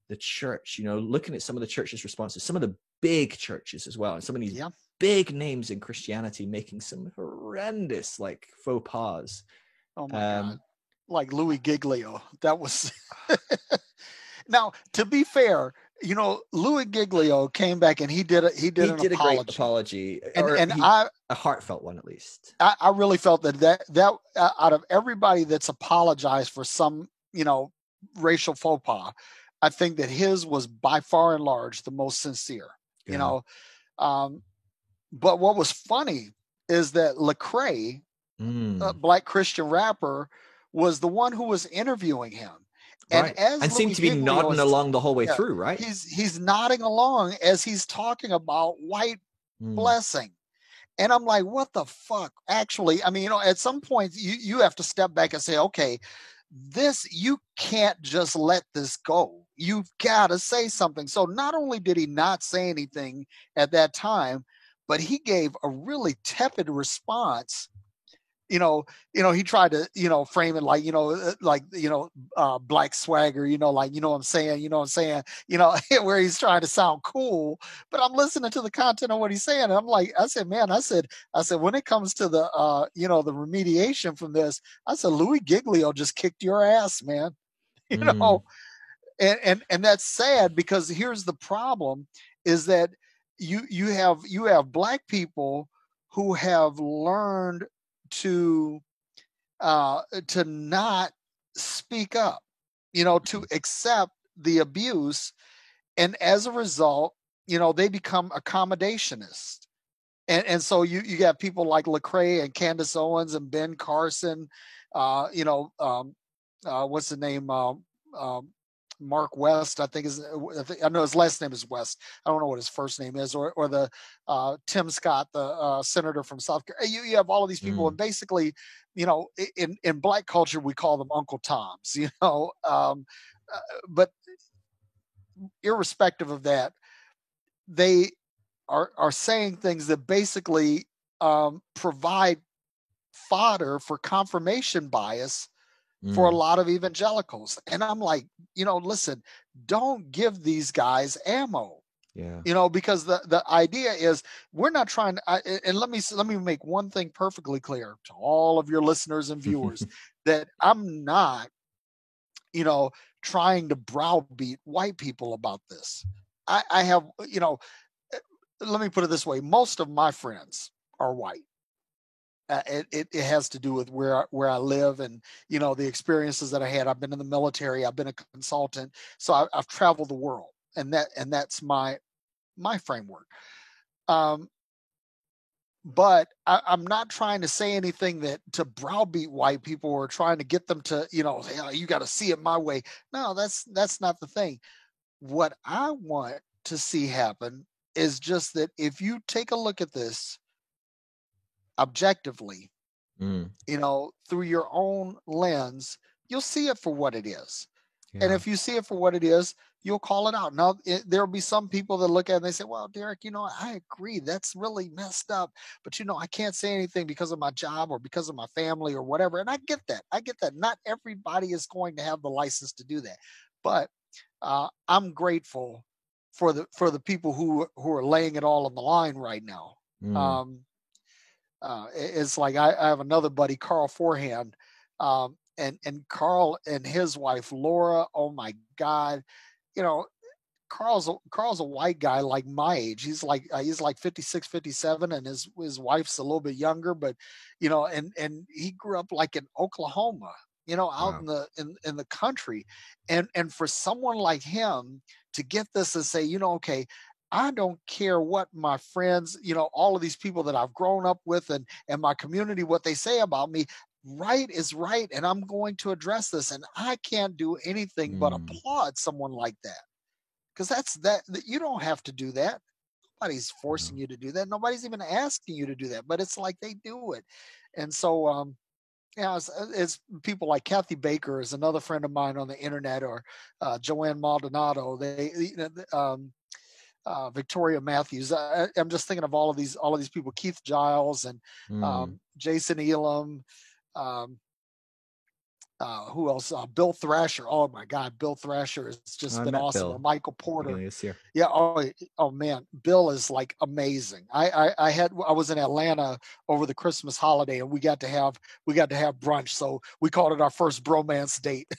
the church, looking at some of the church's responses, some of the big churches as well, and some of these big names in Christianity making some horrendous, like, faux pas. Oh my God. Like Louis Giglio. That was now, to be fair, Louis Giglio came back and he did an apology. A great apology, and a heartfelt one, at least. I really felt that out of everybody that's apologized for some, racial faux pas, I think that his was by far and large the most sincere. But what was funny is that Lecrae, a Black Christian rapper, was the one who was interviewing him. And seemed to be nodding along the whole way through, right? He's nodding along as he's talking about white blessing. And I'm like, what the fuck? Actually, I mean, at some point you have to step back and say, okay, you can't just let this go. You've got to say something. So not only did he not say anything at that time, but he gave a really tepid response. He tried to, frame it like, Black swagger, what I'm saying, where he's trying to sound cool, but I'm listening to the content of what he's saying. And I'm like, I said, when it comes to the, the remediation from this, I said, Louis Giglio just kicked your ass, man, and that's sad, because here's the problem, is that you have Black people who have learned to not speak up, to accept the abuse, and as a result, they become accommodationists, and so you got people like Lecrae and Candace Owens and Ben Carson, what's the name? Mark West, I think I know his last name is West. I don't know what his first name is, or the Tim Scott, the senator from South Carolina. You have all of these people, and basically, in Black culture, we call them Uncle Toms. But irrespective of that, they are saying things that basically provide fodder for confirmation bias for a lot of evangelicals. And I'm like, listen, don't give these guys ammo. Yeah. Because the idea is we're not trying to, and let me make one thing perfectly clear to all of your listeners and viewers that I'm not, trying to browbeat white people about this. I have, let me put it this way. Most of my friends are white. It has to do with where I live and, the experiences that I had. I've been in the military. I've been a consultant. So I've traveled the world, and that's my framework. But I'm not trying to say anything to browbeat white people or trying to get them to, say, oh, you got to see it my way. No, that's not the thing. What I want to see happen is just that if you take a look at this objectively, through your own lens, you'll see it for what it is. Yeah. And if you see it for what it is, you'll call it out. Now, there'll be some people that look at it and they say, well, Derek, I agree. That's really messed up. But, I can't say anything because of my job or because of my family or whatever. And I get that. Not everybody is going to have the license to do that. But I'm grateful for the people who are laying it all on the line right now. It's like I have another buddy, Carl Forehand, and Carl and his wife Laura. Oh my God, Carl's a white guy like my age. He's like 56, 57, and his wife's a little bit younger. But and he grew up like in Oklahoma, out wow. in the country, and for someone like him to get this and say, okay, I don't care what my friends, all of these people that I've grown up with and my community, what they say about me, right is right. And I'm going to address this. And I can't do anything but applaud someone like that. Because that you don't have to do that. Nobody's forcing you to do that. Nobody's even asking you to do that, but it's like they do it. And so, it's people like Kathy Baker is another friend of mine on the internet, or Joanne Maldonado. Victoria Matthews. I'm just thinking of all of these people, Keith Giles and Jason Elam. Who else? Bill Thrasher. Oh my God, Bill Thrasher has just been awesome. Bill. Or Michael Porter. Yeah. Oh man, Bill is like amazing. I was in Atlanta over the Christmas holiday, and we got to have brunch. So we called it our first bromance date.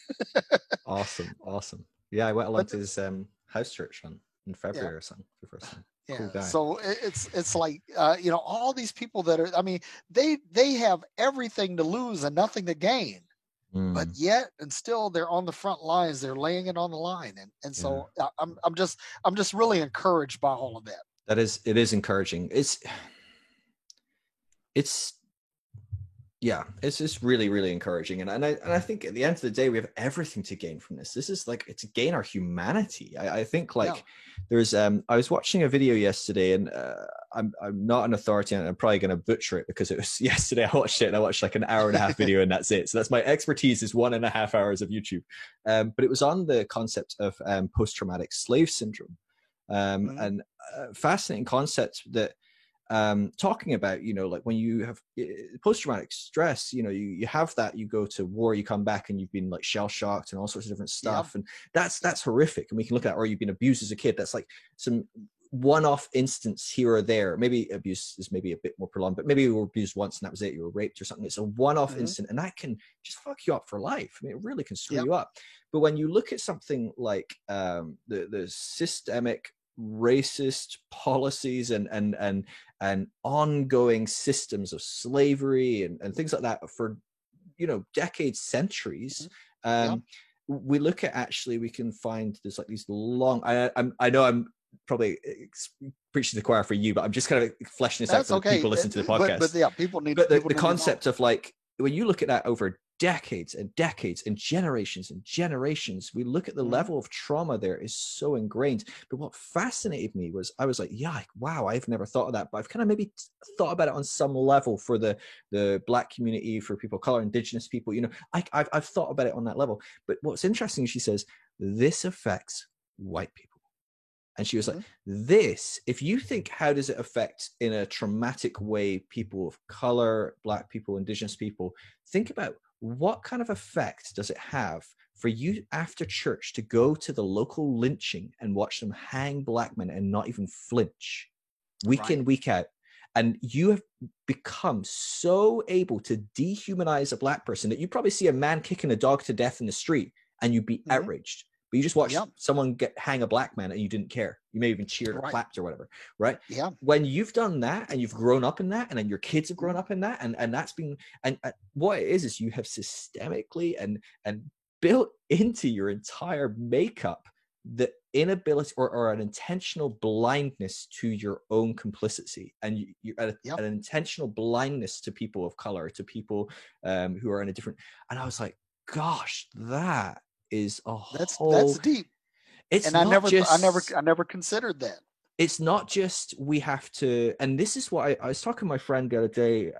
Awesome. Yeah, I went along to his house church in February or something for the first time. Yeah. Cool guy. So it's like all these people that are, I mean, they have everything to lose and nothing to gain. But yet and still they're on the front lines. They're laying it on the line. And so I'm just really encouraged by all of that. It is encouraging. It's just really, really encouraging. And I think at the end of the day, we have everything to gain from this. This is like, it's to gain our humanity. I think there's, I was watching a video yesterday, and I'm not an authority, and I'm probably going to butcher it because it was yesterday. I watched it and I watched like an hour and a half video and that's it. So that's my expertise, is 1.5 hours of YouTube. But it was on the concept of post-traumatic slave syndrome. And fascinating concept that, talking about, like when you have post-traumatic stress, you have that, you go to war, you come back and you've been like shell shocked and all sorts of different stuff. And that's horrific. And we can look at, or you've been abused as a kid. That's like some one-off instance here or there. Maybe abuse is maybe a bit more prolonged, but maybe you were abused once and that was it. You were raped or something. It's a one-off incident, and that can just fuck you up for life. I mean, it really can screw you up. But when you look at something like the systemic racist policies and ongoing systems of slavery and things like that for decades, centuries, we look at, actually we can find there's like these long, I know I'm probably preaching to the choir for you, but I'm just kind of fleshing this out for people listening to the podcast. But people need. But the concept of like, when you look at that over decades and decades and generations, we look at the level of trauma there is so ingrained. But what fascinated me was, I was like, yeah, like, wow, I've never thought of that, but I've kind of maybe thought about it on some level for the Black community, for people of color, Indigenous people, you know, I've thought about it on that level. But what's interesting, she says, this affects white people. And she was like, this, if you think, how does it affect in a traumatic way people of color, Black people, Indigenous people, think about what kind of effect does it have for you after church to go to the local lynching and watch them hang Black men and not even flinch week in, week out. And you have become so able to dehumanize a Black person that you probably see a man kicking a dog to death in the street and you'd be outraged. But you just watched someone hang a Black man and you didn't care. You may have even cheered or clapped or whatever, right? Yeah. When you've done that and you've grown up in that, and then your kids have grown up in that, and that's been, and what it is you have systemically and built into your entire makeup the inability or an intentional blindness to your own complicity, and an intentional blindness to people of color, to people who are in a different. And I was like, gosh, that is that's deep. It's and not I never considered that. It's not just we have to, and this is what I was talking to my friend the other day.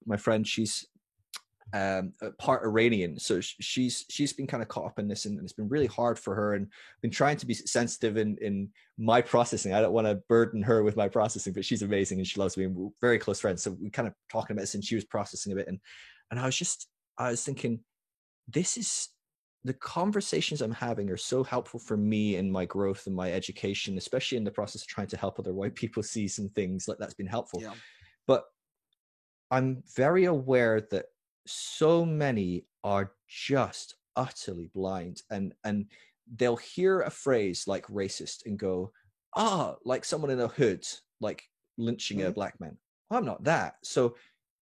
My friend, she's part Iranian, so she's been kind of caught up in this, and it's been really hard for her, and been trying to be sensitive in my processing. I don't want to burden her with my processing, but she's amazing and she loves me, and we're very close friends, so we kind of talking about this, and she was processing a bit, and I was thinking, this is, the conversations I'm having are so helpful for me in my growth and my education, especially in the process of trying to help other white people see some things. Like, that's been helpful. But I'm very aware that so many are just utterly blind, and they'll hear a phrase like racist and go, like someone in a hood, like lynching a Black man. Well, I'm not that. So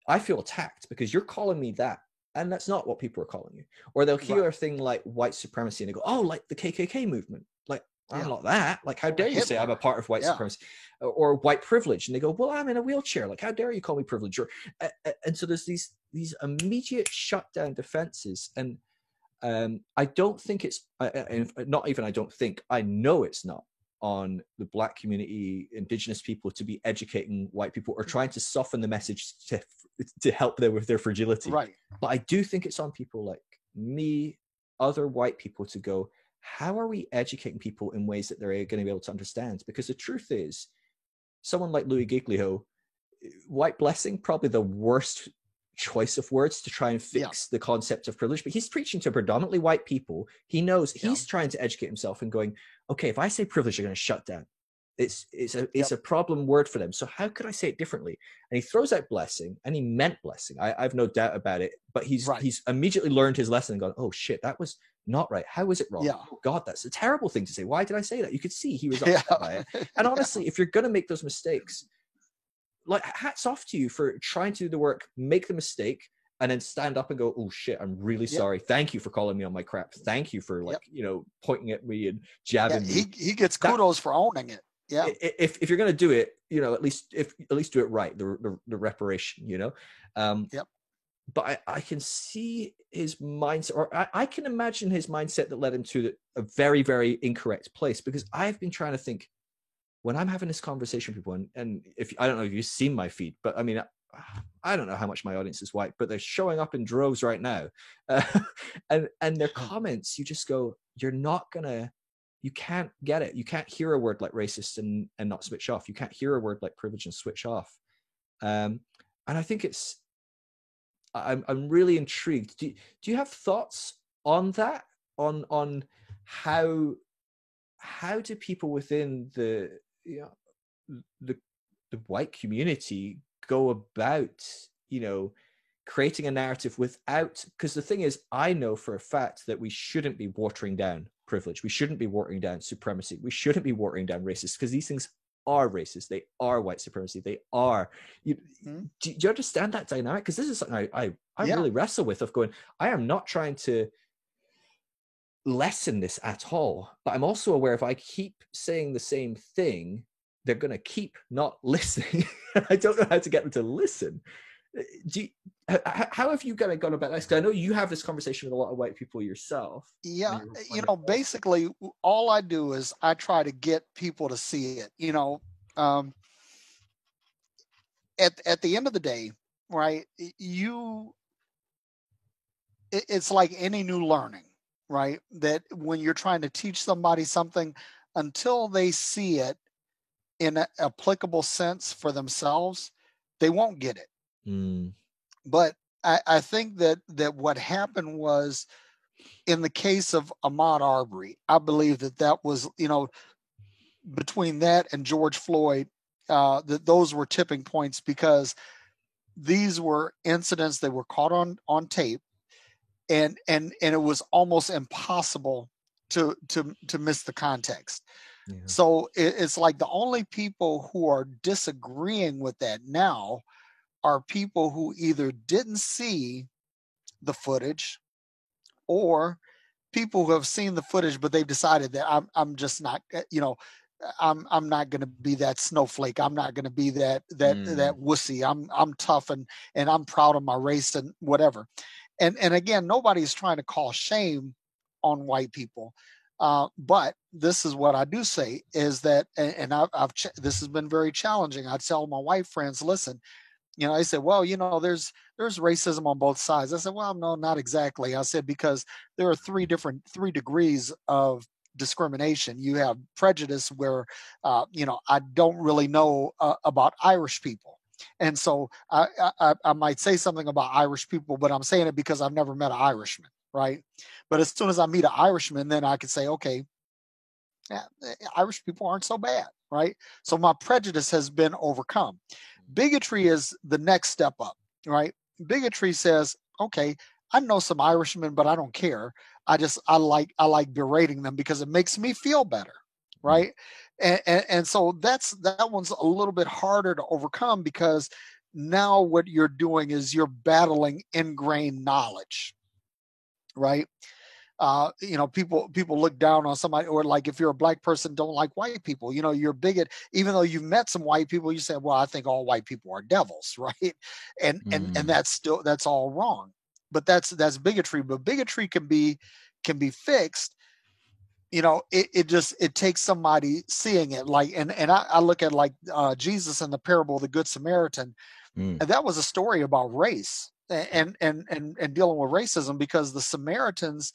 I feel attacked because you're calling me that. And that's not what people are calling you. Or they'll hear a thing like white supremacy and they go, oh, like the KKK movement. Like, I'm not that. Like, how dare you say I'm a part of white supremacy? Or white privilege. And they go, well, I'm in a wheelchair. Like, how dare you call me privileged? And so there's these immediate shutdown defenses. And I don't think it's, not even I don't think, I know it's not on the Black community, Indigenous people, to be educating white people or trying to soften the message to help them with their fragility. Right. But I do think it's on people like me, other white people, to go, how are we educating people in ways that they're going to be able to understand? Because the truth is, someone like Louis Giglio, white blessing, probably the worst choice of words to try and fix the concept of privilege, but he's preaching to predominantly white people. He knows he's trying to educate himself and going, okay, if I say privilege, you're going to shut down. It's a problem word for them. So how could I say it differently? And he throws out blessing, and he meant blessing. I've no doubt about it. But he's immediately learned his lesson and gone, oh shit, that was not right. How was it wrong? Oh God, that's a terrible thing to say. Why did I say that? You could see he was upset by it. And honestly, if you're going to make those mistakes, like, hats off to you for trying to do the work, make the mistake, and then stand up and go, oh shit, I'm really sorry. Thank you for calling me on my crap. Thank you for pointing at me and jabbing me. He gets kudos for owning it. Yeah. If you're going to do it, at least do it right. The reparation, But I can see his mindset, or I can imagine his mindset that led him to a very, very incorrect place, because I've been trying to think, when I'm having this conversation with people, and if I don't know if you've seen my feed, but I mean, I don't know how much my audience is white, but they're showing up in droves right now. And their comments, you just go, you can't get it. You can't hear a word like racist and not switch off. You can't hear a word like privilege and switch off. And I think I'm really intrigued. Do you have thoughts on that? On how do people within the white community go about, creating a narrative without, because the thing is, I know for a fact that we shouldn't be watering down privilege. We shouldn't be watering down supremacy. We shouldn't be watering down racist, because these things are racist. They are white supremacy. They are. Do you understand that dynamic? Because this is something I really wrestle with, of going, I am not trying to lessen this at all, but I'm also aware if I keep saying the same thing, they're going to keep not listening. I don't know how to get them to listen. do you, how have you kind of gone about this? Because I know you have this conversation with a lot of white people yourself. Yeah, basically all I do is I try to get people to see it. At the end of the day, right? It's like any new learning, right? That when you're trying to teach somebody something, until they see it in an applicable sense for themselves, they won't get it. Mm. But I think that what happened was, in the case of Ahmaud Arbery, I believe that was, between that and George Floyd, that those were tipping points, because these were incidents that were caught on tape, and it was almost impossible to miss the context. Yeah. So it's like the only people who are disagreeing with that now are people who either didn't see the footage, or people who have seen the footage, but they've decided that I'm just not, I'm not going to be that snowflake. I'm not going to be that wussy. I'm tough, and I'm proud of my race and whatever. And again, nobody's trying to call shame on white people. But this is what I do say is that, and this has been very challenging. I tell my white friends, listen, I said, well, there's racism on both sides. I said, well, no, not exactly. I said, because there are three degrees of discrimination. You have prejudice, where, I don't really know about Irish people. And so I might say something about Irish people, but I'm saying it because I've never met an Irishman, right? But as soon as I meet an Irishman, then I can say, okay, yeah, Irish people aren't so bad, right? So my prejudice has been overcome. Bigotry is the next step up, right? Bigotry says, okay, I know some Irishmen, but I don't care. I like berating them because it makes me feel better, right? And so that one's a little bit harder to overcome, because now what you're doing is you're battling ingrained knowledge, right? People look down on somebody, or like if you're a black person, don't like white people, you're bigot, even though you've met some white people, you say, well, I think all white people are devils, right? And that's all wrong. But that's bigotry. But bigotry can be fixed. It takes somebody seeing it, like, and I look at, like, Jesus in the parable of the Good Samaritan, and that was a story about race and dealing with racism, because the Samaritans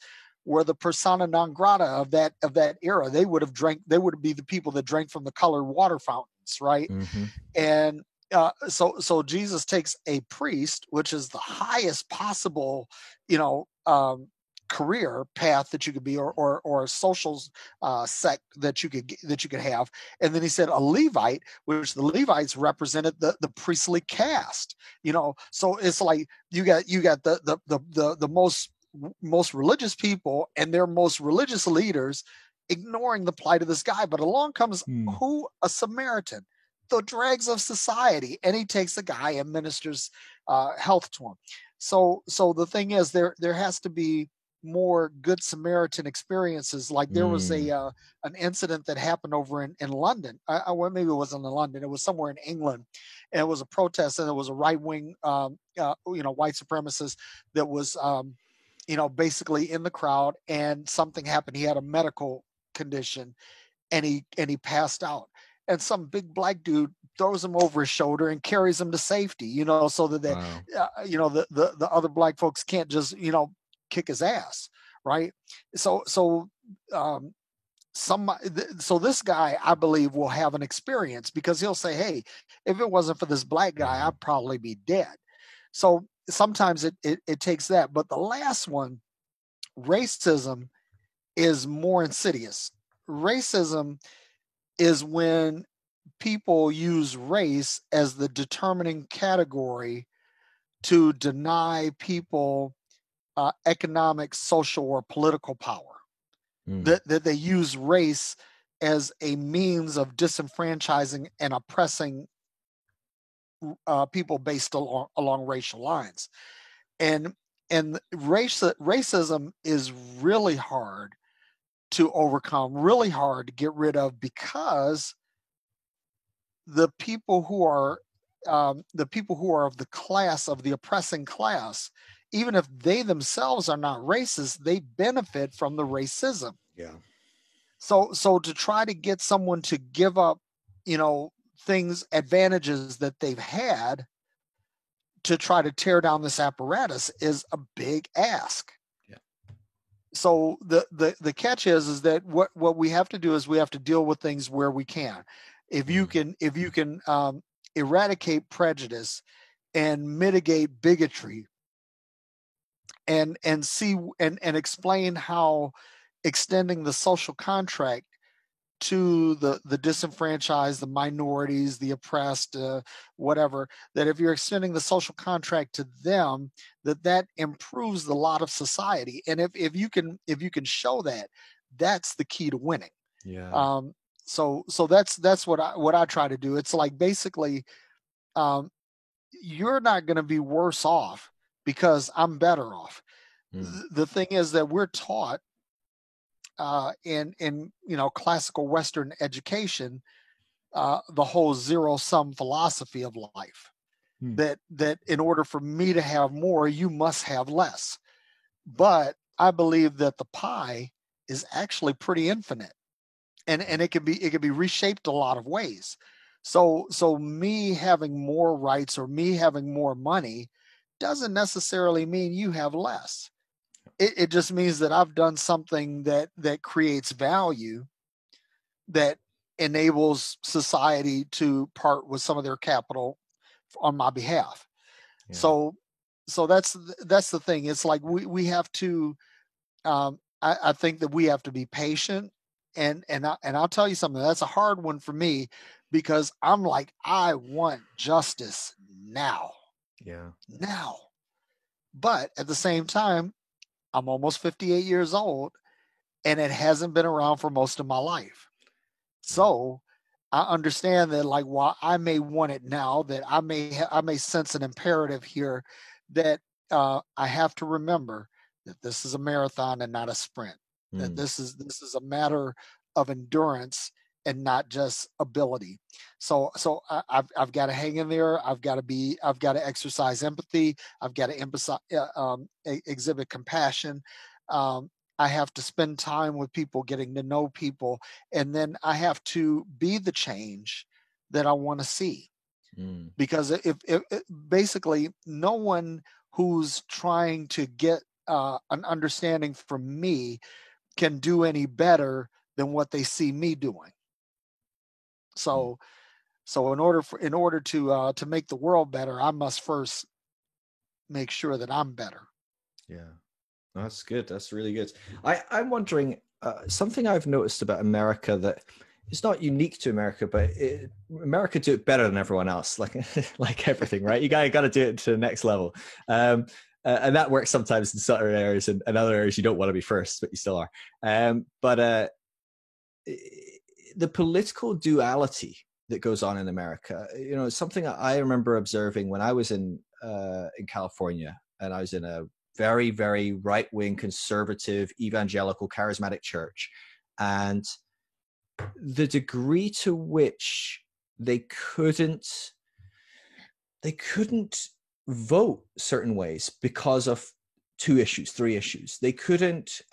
were the persona non grata of that era. They would be the people that drank from the colored water fountains, right? Mm-hmm. And so Jesus takes a priest, which is the highest possible, career path that you could be, or a social sect that you could have. And then he said a Levite, which the Levites represented the priestly caste. So it's like you got the most religious people and their most religious leaders ignoring the plight of this guy. But along comes a Samaritan, the dregs of society, and he takes the guy and ministers health to him. So the thing is, there has to be more Good Samaritan experiences. Like there was an incident that happened over in London. Well, maybe it wasn't in London. It was somewhere in England. And it was a protest, and it was a right-wing, white supremacist that was, basically in the crowd, and something happened. He had a medical condition, and he passed out. And some big black dude throws him over his shoulder and carries him to safety, so that the other black folks can't just, kick his ass, right? So this guy, I believe, will have an experience, because he'll say, hey, if it wasn't for this black guy, I'd probably be dead. So sometimes it takes that. But the last one, racism, is more insidious. Racism is when people use race as the determining category to deny people economic, social, or political power. That they use race as a means of disenfranchising and oppressing people based along racial lines. And racism is really hard to overcome, really hard to get rid of, because the people who are the people who are of the class of the oppressing class, even if they themselves are not racist, they benefit from the racism. Yeah. So to try to get someone to give up, things, advantages that they've had to try to tear down this apparatus is a big ask. Yeah. So the catch is that what we have to do is we have to deal with things where we can. If you can eradicate prejudice and mitigate bigotry and see and explain how extending the social contract to the disenfranchised, the minorities, the oppressed, whatever, that if you're extending the social contract to them, that improves the lot of society. And if you can show that, that's the key to winning. Yeah. So that's what I try to do. It's like basically, you're not going to be worse off because I'm better off. The thing is that we're taught in classical Western education, the whole zero-sum philosophy of life, that in order for me to have more, you must have less. But I believe that the pie is actually pretty infinite, and it can be reshaped a lot of ways. So me having more rights or me having more money doesn't necessarily mean you have less. It just means that I've done something that creates value, that enables society to part with some of their capital on my behalf. Yeah. So that's the thing. It's like we have to. I think that we have to be patient, and I'll tell you something. That's a hard one for me because I'm like, I want justice now. Yeah. Now, but at the same time, I'm almost 58 years old, and it hasn't been around for most of my life. So I understand that, like, while I may want it now, that I may sense an imperative here that I have to remember that this is a marathon and not a sprint. That this is a matter of endurance and not just ability. So I've got to hang in there. I've got to exercise empathy. I've got to exhibit compassion. I have to spend time with people, getting to know people, and then I have to be the change that I want to see. Because if basically no one who's trying to get an understanding from me can do any better than what they see me doing. So in order to make the world better, I must first make sure that I'm better. Yeah, that's good. That's really good. I'm wondering something I've noticed about America that it's not unique to America, but America do it better than everyone else. Like everything, right? You got to do it to the next level. And that works sometimes in certain areas, and other areas you don't want to be first, but you still are. But the political duality that goes on in America, it's something I remember observing when I was in California, and I was in a very, very right-wing, conservative, evangelical, charismatic church. And the degree to which they couldn't vote certain ways because of 2 issues, 3 issues. They couldn't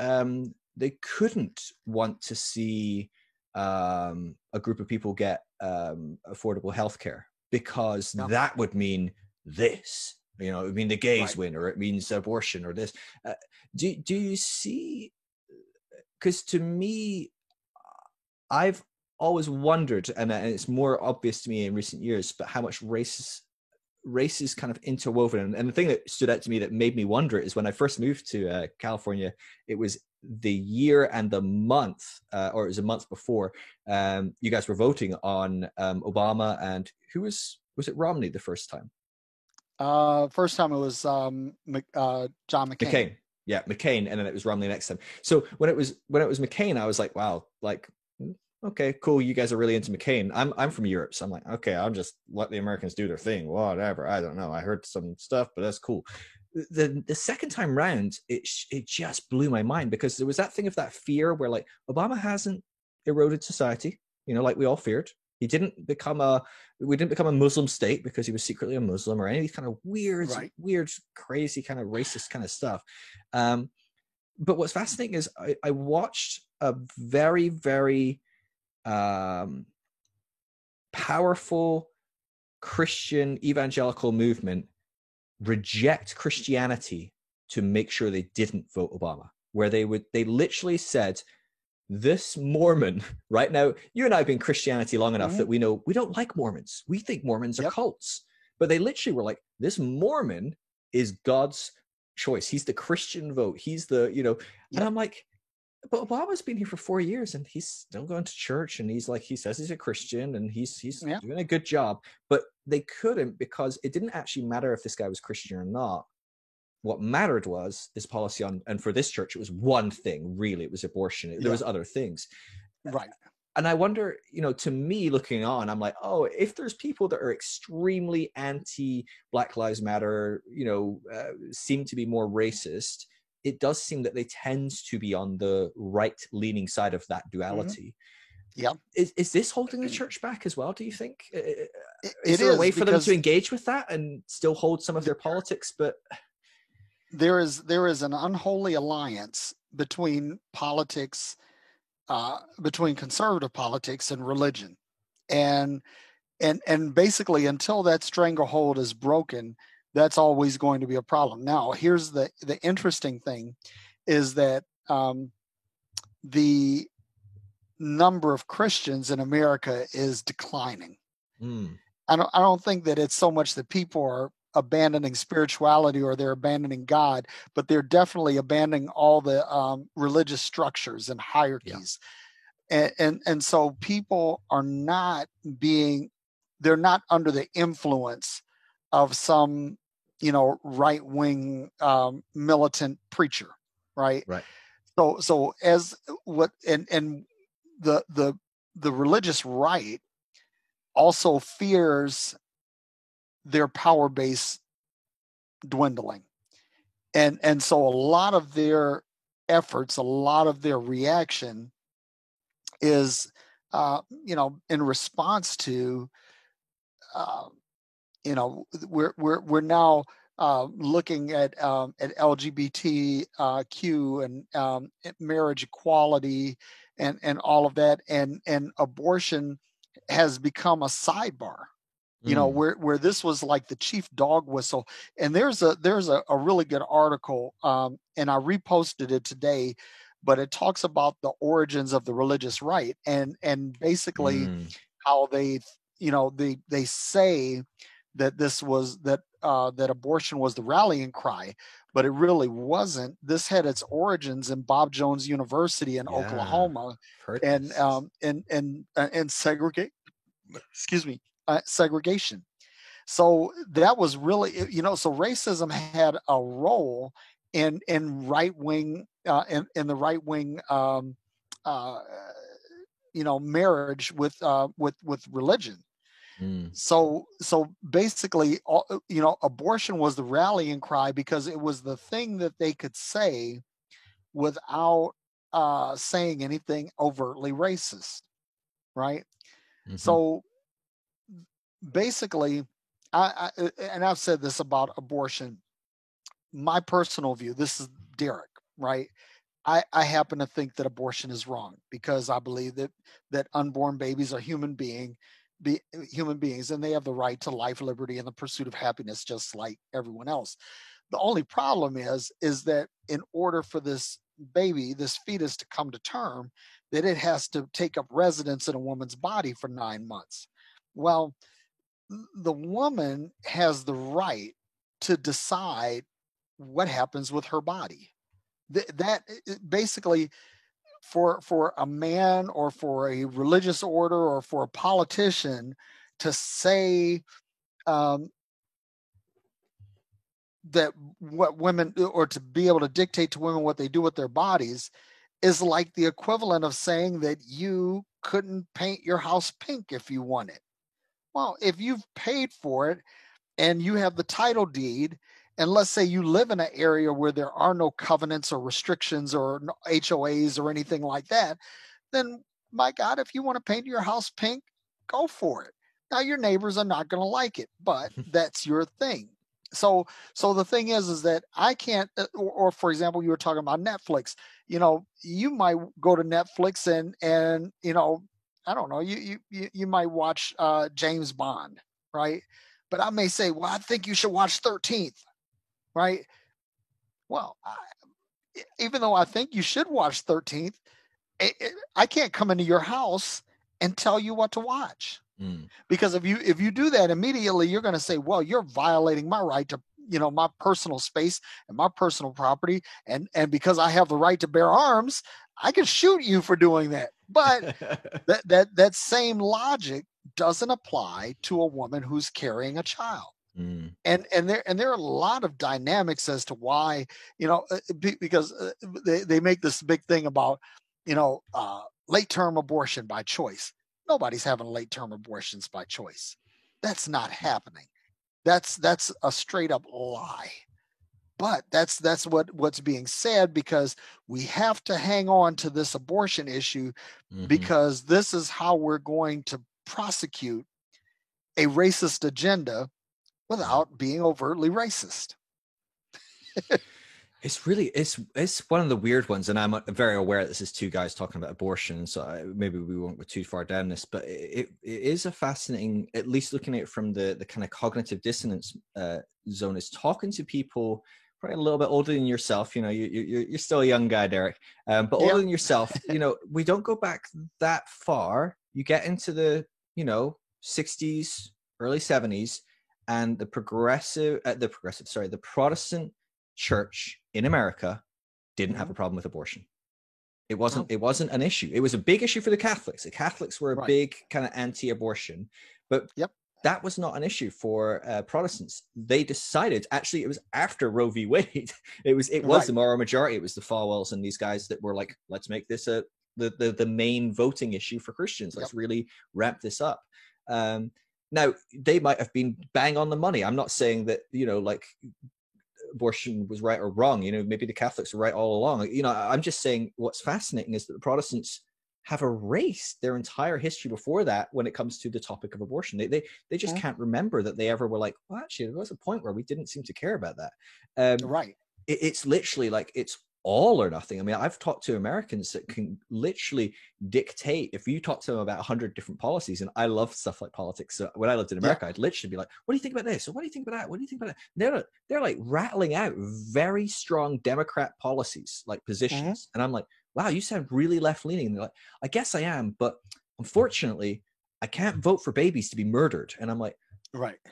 want to see a group of people get affordable healthcare because that would mean this. It would mean the gays win, or it means abortion, or this. Do you see? Because to me, I've always wondered, and it's more obvious to me in recent years, but how much race is kind of interwoven. And the thing that stood out to me that made me wonder is when I first moved to California, it was the year and the month, or it was a month before, you guys were voting on Obama, and who was it Romney the first time? First time it was John McCain. Yeah, McCain, and then it was Romney next time. So when it was McCain, I was like, wow, like, okay, cool. You guys are really into McCain. I'm from Europe, so I'm like, okay, I'll just let the Americans do their thing. Whatever. I don't know. I heard some stuff, but that's cool. The second time round, it just blew my mind, because there was that thing of that fear where, like, Obama hasn't eroded society, like we all feared. We didn't become a Muslim state because he was secretly a Muslim or any of these kind of weird, crazy kind of racist kind of stuff. But what's fascinating is I watched a very, very powerful Christian evangelical movement reject Christianity to make sure they didn't vote Obama, where they literally said, this Mormon, right now, you and I have been Christianity long enough that we know we don't like Mormons. We think Mormons are cults. But they literally were like, this Mormon is God's choice. He's the Christian vote. He's the, and I'm like, but Obama's been here for 4 years and he's still going to church and he's like, he says he's a Christian and he's doing a good job. But they couldn't, because it didn't actually matter if this guy was Christian or not. What mattered was this policy on, and for this church, it was one thing, really. It was abortion. There was other things. Right. And I wonder, to me looking on, I'm like, oh, if there's people that are extremely anti-Black Lives Matter, seem to be more racist, it does seem that they tend to be on the right-leaning side of that duality. Yeah. Is this holding the church back as well, do you think? Is there a way for them to engage with that and still hold some of their politics, but... There is an unholy alliance between politics, between conservative politics and religion, and basically until that stranglehold is broken, that's always going to be a problem. Now, here's the interesting thing, is that the number of Christians in America is declining. I don't think that it's so much that people are abandoning spirituality or they're abandoning God, but they're definitely abandoning all the religious structures and hierarchies. And so people are not they're not under the influence of some, right-wing militant preacher, right? Right. So as what, and the religious right also fears their power base dwindling. And so a lot of their efforts, a lot of their reaction is, in response to, we're now looking at LGBTQ and marriage equality and all of that, and abortion has become a sidebar. Where this was like the chief dog whistle. And there's a really good article, and I reposted it today, but it talks about the origins of the religious right and basically how they say that this was that abortion was the rallying cry, but it really wasn't. This had its origins in Bob Jones University in Oklahoma, and segregate. Excuse me. Segregation. So that was really, so racism had a role in right wing, in the right wing, marriage with religion. So basically, abortion was the rallying cry because it was the thing that they could say without saying anything overtly racist, right? So basically, I've said this about abortion. My personal view, this is Derek, right? I happen to think that abortion is wrong because I believe that unborn babies are human beings, and they have the right to life, liberty, and the pursuit of happiness, just like everyone else. The only problem is that in order for this baby, this fetus, to come to term, that it has to take up residence in a woman's body for 9 months. Well, the woman has the right to decide what happens with her body. That basically, for a man or for a religious order or for a politician to say that what women, or to be able to dictate to women what they do with their bodies, is like the equivalent of saying that you couldn't paint your house pink if you wanted. Well, if you've paid for it and you have the title deed, and let's say you live in an area where there are no covenants or restrictions or no HOAs or anything like that, then my God, if you want to paint your house pink, go for it. Now your neighbors are not going to like it, but that's your thing. So the thing is that I can't, or for example, you were talking about Netflix. You might go to Netflix and I don't know, you might watch James Bond, right? But I may say, well, I think you should watch 13th, right? Well, even though I think you should watch 13th, I can't come into your house and tell you what to watch. Because if you do that immediately, you're going to say, well, you're violating my right to, my personal space and my personal property. And because I have the right to bear arms, I can shoot you for doing that. But that same logic doesn't apply to a woman who's carrying a child. And there are a lot of dynamics as to why, because they make this big thing about, late term abortion by choice. Nobody's having late term abortions by choice. That's not happening. That's a straight up lie. But that's what's being said, because we have to hang on to this abortion issue, because this is how we're going to prosecute a racist agenda without being overtly racist. It's one of the weird ones, and I'm very aware this is two guys talking about abortion, so maybe we won't go too far down this, but it is a fascinating, at least looking at it from the kind of cognitive dissonance zone, is talking to people probably a little bit older than yourself. You're still a young guy, Derek, but older than yourself. We don't go back that far. You get into the 60s, early 70s, and the Protestant church in America didn't have a problem with abortion. It wasn't an issue. It was a big issue for the Catholics. The Catholics were a big kind of anti-abortion, but that was not an issue for Protestants. They decided, actually, it was after Roe v. Wade. It was the moral majority. It was the Falwells and these guys that were like, let's make this the main voting issue for Christians. Let's really ramp this up. Now, they might have been bang on the money. I'm not saying that, abortion was right or wrong. Maybe the Catholics were right all along. I'm just saying what's fascinating is that the Protestants have erased their entire history before that when it comes to the topic of abortion. They just can't remember that they ever were like, well, actually, there was a point where we didn't seem to care about that. It's literally like, it's all or nothing. I mean, I've talked to Americans that can literally dictate, if you talk to them about 100 different policies, and I love stuff like politics. So when I lived in America, I'd literally be like, what do you think about this? Or what do you think about that? What do you think about that? They're like rattling out very strong Democrat policies, like positions. And I'm like, wow, you sound really left leaning. And they're like, I guess I am, but unfortunately, I can't vote for babies to be murdered. And I'm like,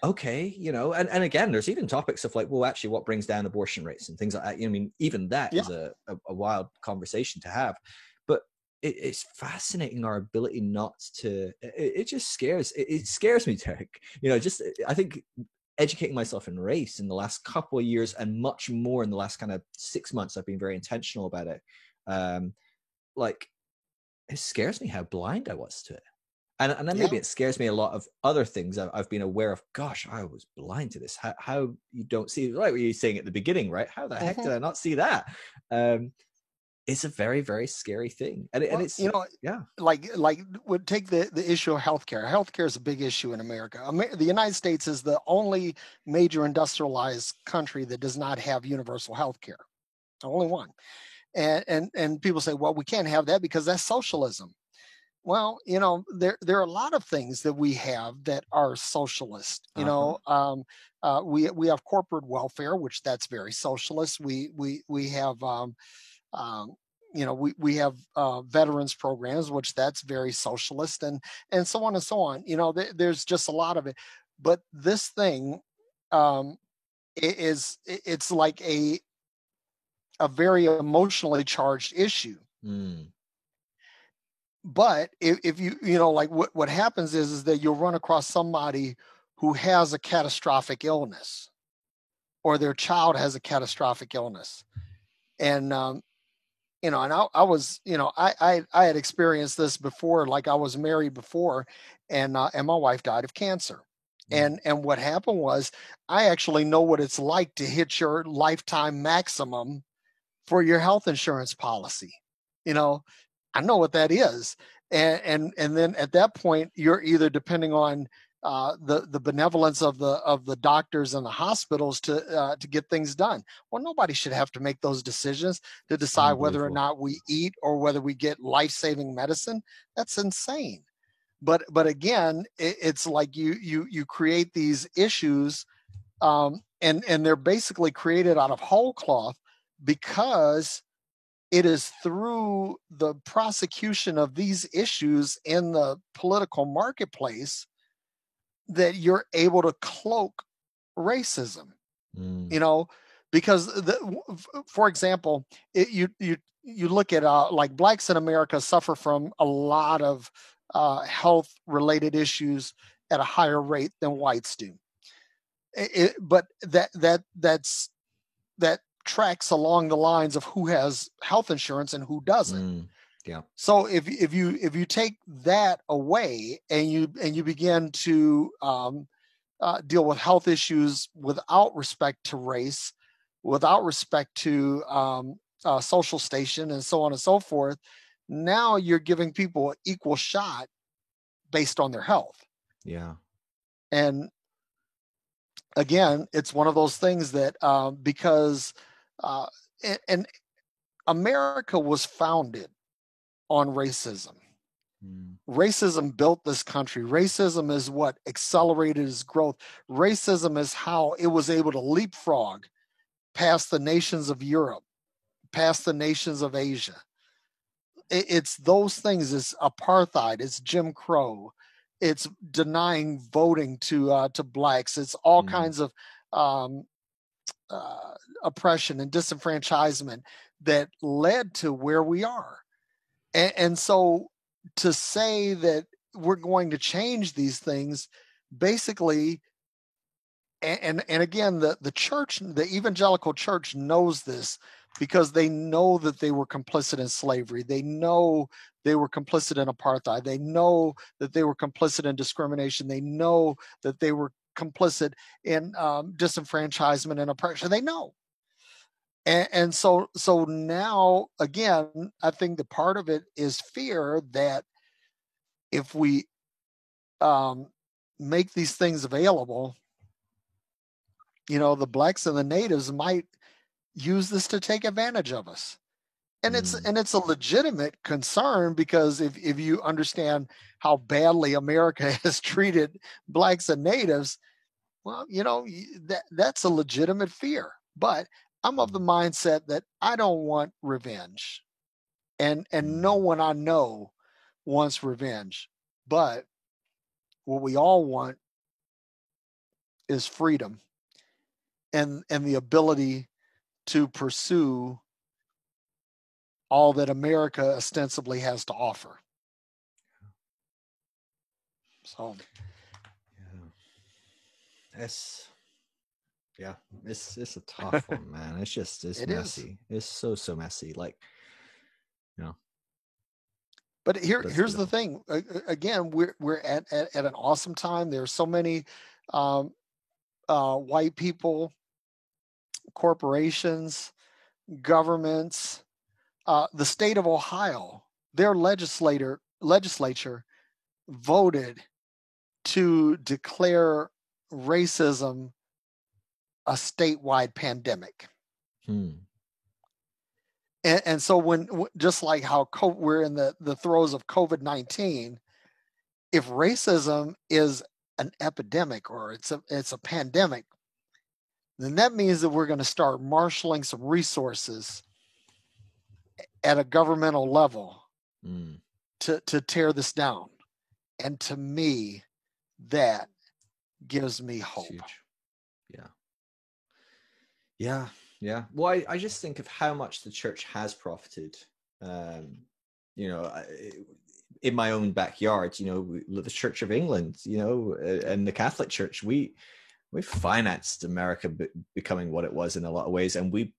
okay, and again, there's even topics of like, well, actually, what brings down abortion rates and things like that. I mean, even that is a wild conversation to have. But it's fascinating our ability not to. It just scares. It scares me, Derek. I think educating myself in race in the last couple of years, and much more in the last kind of 6 months, I've been very intentional about it. It scares me how blind I was to it. And then maybe it scares me a lot of other things I've been aware of. Gosh, I was blind to this. How you don't see, like what you were saying at the beginning, right? How the heck did I not see that? It's a very, very scary thing. And it's, like would take the issue of healthcare. Healthcare is a big issue in America. The United States is the only major industrialized country that does not have universal healthcare. The only one. And people say, well, we can't have that because that's socialism. Well, there are a lot of things that we have that are socialist. We have corporate welfare, which that's very socialist. We have we have veterans programs, which that's very socialist, and so on and so on. There's just a lot of it. But this thing it's like a very emotionally charged issue. But if you like what happens is that you'll run across somebody who has a catastrophic illness, or their child has a catastrophic illness, and and I was I had experienced this before. Like, I was married before, and my wife died of cancer. And what happened was, I actually know what it's like to hit your lifetime maximum for your health insurance policy. I know what that is. and then at that point, you're either depending on the benevolence of the doctors and the hospitals to get things done. Well, nobody should have to make those decisions to decide whether or not we eat or whether we get life-saving medicine. That's insane. But again, it's like you create these issues, and they're basically created out of whole cloth because it is through the prosecution of these issues in the political marketplace that you're able to cloak racism. Because for example, you look at like blacks in America suffer from a lot of health related issues at a higher rate than whites do. But that tracks along the lines of who has health insurance and who doesn't. Yeah. So if you take that away and you begin to deal with health issues without respect to race, without respect to social station, and so on and so forth, now you're giving people an equal shot based on their health. Yeah. And again, it's one of those things that because and America was founded on racism. Racism built this country. Racism is what accelerated its growth. Racism is how it was able to leapfrog past the nations of Europe, past the nations of Asia. It's those things. It's apartheid. It's Jim Crow. It's denying voting to blacks. It's all kinds of oppression and disenfranchisement that led to where we are. And so to say that we're going to change these things, basically, and again, the church, the evangelical church knows this because they know that they were complicit in slavery. They know they were complicit in apartheid. They know that they were complicit in discrimination. They know that they were complicit in disenfranchisement and oppression. They know. And so now, again, I think the part of it is fear that if we make these things available, the blacks and the natives might use this to take advantage of us. And it's a legitimate concern because if you understand how badly America has treated blacks and natives, well, that's a legitimate fear. But I'm of the mindset that I don't want revenge, and no one I know wants revenge. But what we all want is freedom and the ability to pursue all that America ostensibly has to offer. So, it's a tough one, man. It's messy. It's so messy. Like, But here's the thing. Again, we're at an awesome time. There's so many white people, corporations, governments. The state of Ohio, their legislature voted to declare racism a statewide pandemic. And so when, just like how we're in the throes of COVID-19, if racism is an epidemic or it's a pandemic, then that means that we're going to start marshaling some resources at a governmental level to tear this down. And to me, that gives me hope. Yeah. Well, I just think of how much the church has profited. In my own backyard, the Church of England, and the Catholic Church, we financed America becoming what it was in a lot of ways. And we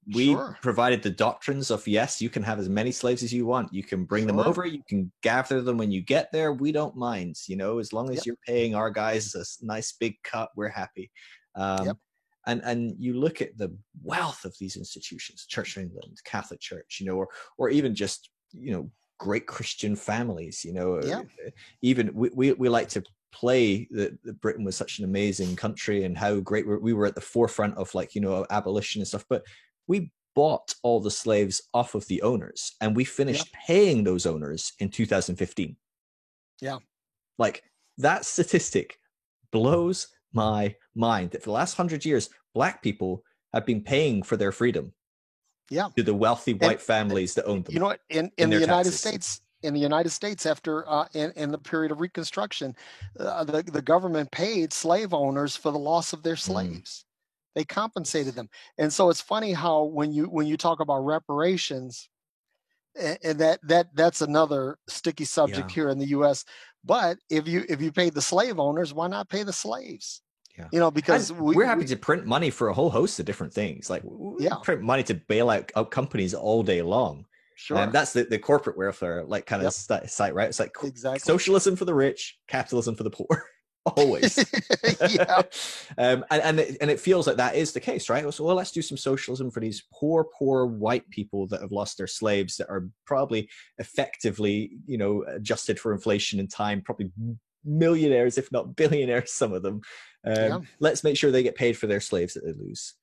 provided the doctrines of, yes, you can have as many slaves as you want. You can bring them over. You can gather them when you get there. We don't mind, as long as you're paying our guys a nice big cut, we're happy. And you look at the wealth of these institutions, Church of England, Catholic Church, or even just, great Christian families, you know. Yeah. Even we like to play that Britain was such an amazing country and how great we were at the forefront of, like, you know, abolition and stuff, but we bought all the slaves off of the owners, and we finished paying those owners in 2015. Yeah. Like, that statistic blows my mind, that for the last 100 years, Black people have been paying for their freedom to the wealthy white families that owned them. You know what? In the United States, after in the period of Reconstruction, the government paid slave owners for the loss of their slaves. They compensated them. And so it's funny how when you talk about reparations, and that's another sticky subject here in the U.S. But if you pay the slave owners, why not pay the slaves? Yeah. You know, because we're happy to print money for a whole host of different things. Like, we print money to bail out companies all day long. Sure. That's the corporate welfare, like, kind of site, right? It's like socialism for the rich, capitalism for the poor. Always. And it feels like that is the case, right? So, well, let's do some socialism for these poor white people that have lost their slaves, that are probably effectively, you know, adjusted for inflation and time, probably millionaires, if not billionaires, some of them. Let's make sure they get paid for their slaves that they lose.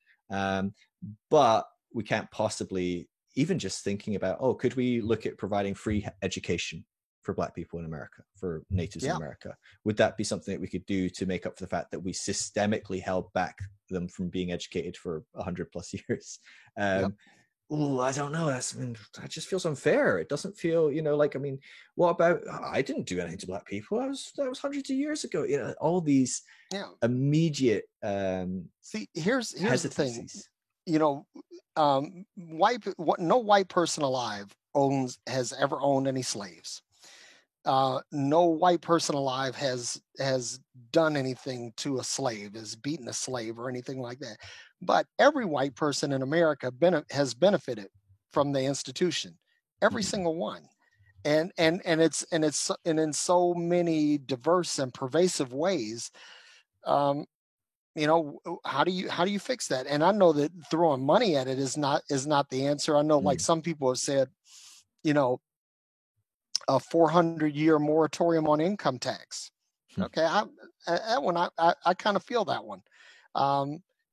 But we can't possibly, even just thinking about, oh, could we look at providing free education for Black people in America, for natives in America? Would that be something that we could do to make up for the fact that we systemically held back them from being educated for 100+ years? Oh, I don't know. That just feels unfair. It doesn't feel, you know, like, I mean, what about, I didn't do anything to Black people. That was hundreds of years ago. You know, all these immediate here's the thing. You know, no white person alive has ever owned any slaves. No white person alive has done anything to a slave, has beaten a slave or anything like that. But every white person in America has benefited from the institution, every single one, and it's in so many diverse and pervasive ways. You know, how do you fix that? And I know that throwing money at it is not the answer. I know, like, some people have said, you know, a 400-year moratorium on income tax. Okay, that one I kind of feel that one.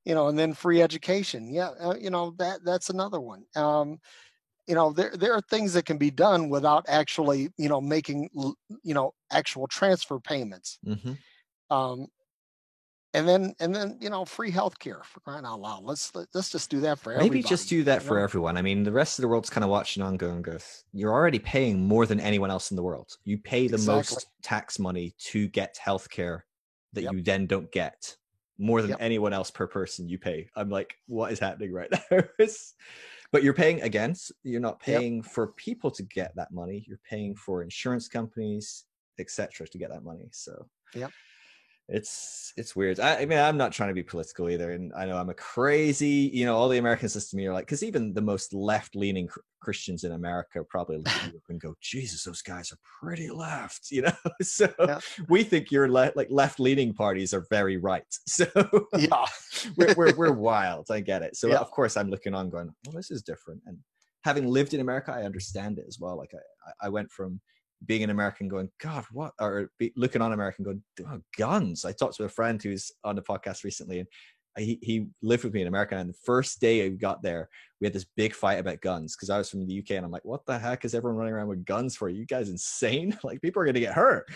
You know, and then free education. You know, that's another one. You know, there are things that can be done without actually, you know, making, you know, actual transfer payments. And then, you know, free healthcare, for crying out loud. Let's just do that for everybody. Maybe just do that for everyone. I mean, the rest of the world's kind of watching on, going, you're already paying more than anyone else in the world. You pay the most tax money to get healthcare that you then don't get, more than anyone else per person you pay. I'm like, what is happening right now? But you're paying against. You're not paying for people to get that money. You're paying for insurance companies, etc., to get that money. So it's weird. I mean, I'm not trying to be political either, and I know I'm a crazy, you know, all the American system here, like, because even the most left-leaning Christians in America probably look at you and go, Jesus, those guys are pretty left, you know. So we think your left-leaning parties are very right. So we're wild. I get it. So of course I'm looking on, going, well, this is different. And having lived in America, I understand it as well. Like, I went from being an American going, God, what? Or looking on American going, oh, guns. I talked to a friend who's on the podcast recently, and he lived with me in America. And the first day I got there, we had this big fight about guns, because I was from the UK, and I'm like, what the heck is everyone running around with guns for? Are you guys insane? Like, people are going to get hurt.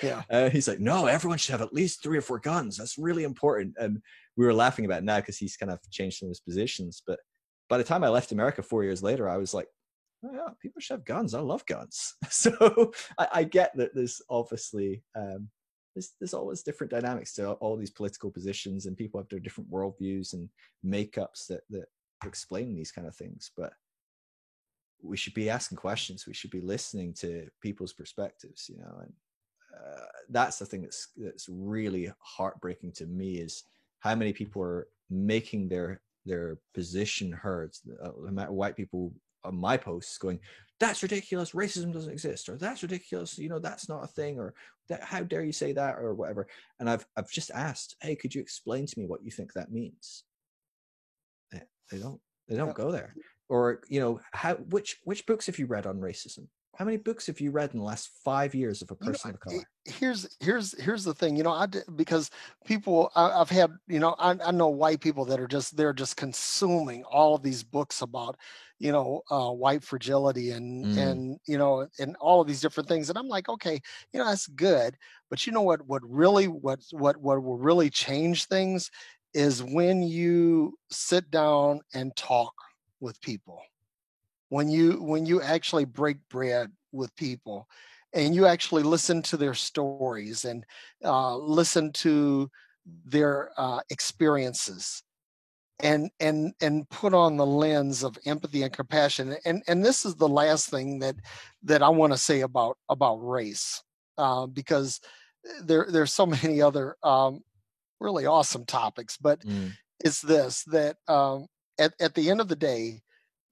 He's like, no, everyone should have at least 3 or 4 guns. That's really important. And we were laughing about it now because he's kind of changed some of his positions. But by the time I left America 4 years later, I was like, oh yeah, people should have guns. I love guns. So I get that there's obviously there's always different dynamics to all these political positions, and people have their different worldviews and makeups that explain these kind of things. But we should be asking questions. We should be listening to people's perspectives, you know. And that's the thing that's really heartbreaking to me, is how many people are making their position heard. White people on my posts going, that's ridiculous, racism doesn't exist, or that's ridiculous, you know, that's not a thing, or that, how dare you say that, or whatever. And I've just asked, hey, could you explain to me what you think that means? They don't go there. Or, you know, which books have you read on racism? how many books have you read in the last 5 years of a person of color? Here's the thing, because people, I've had, I know white people that they're just consuming all of these books about, white fragility and all of these different things. And I'm like, okay, that's good. But what will really change things is when you sit down and talk with people, when you actually break bread with people and you actually listen to their stories and listen to their experiences and put on the lens of empathy and compassion. And this is the last thing that I want to say about race, because there's so many other really awesome topics, but it's this, that at the end of the day,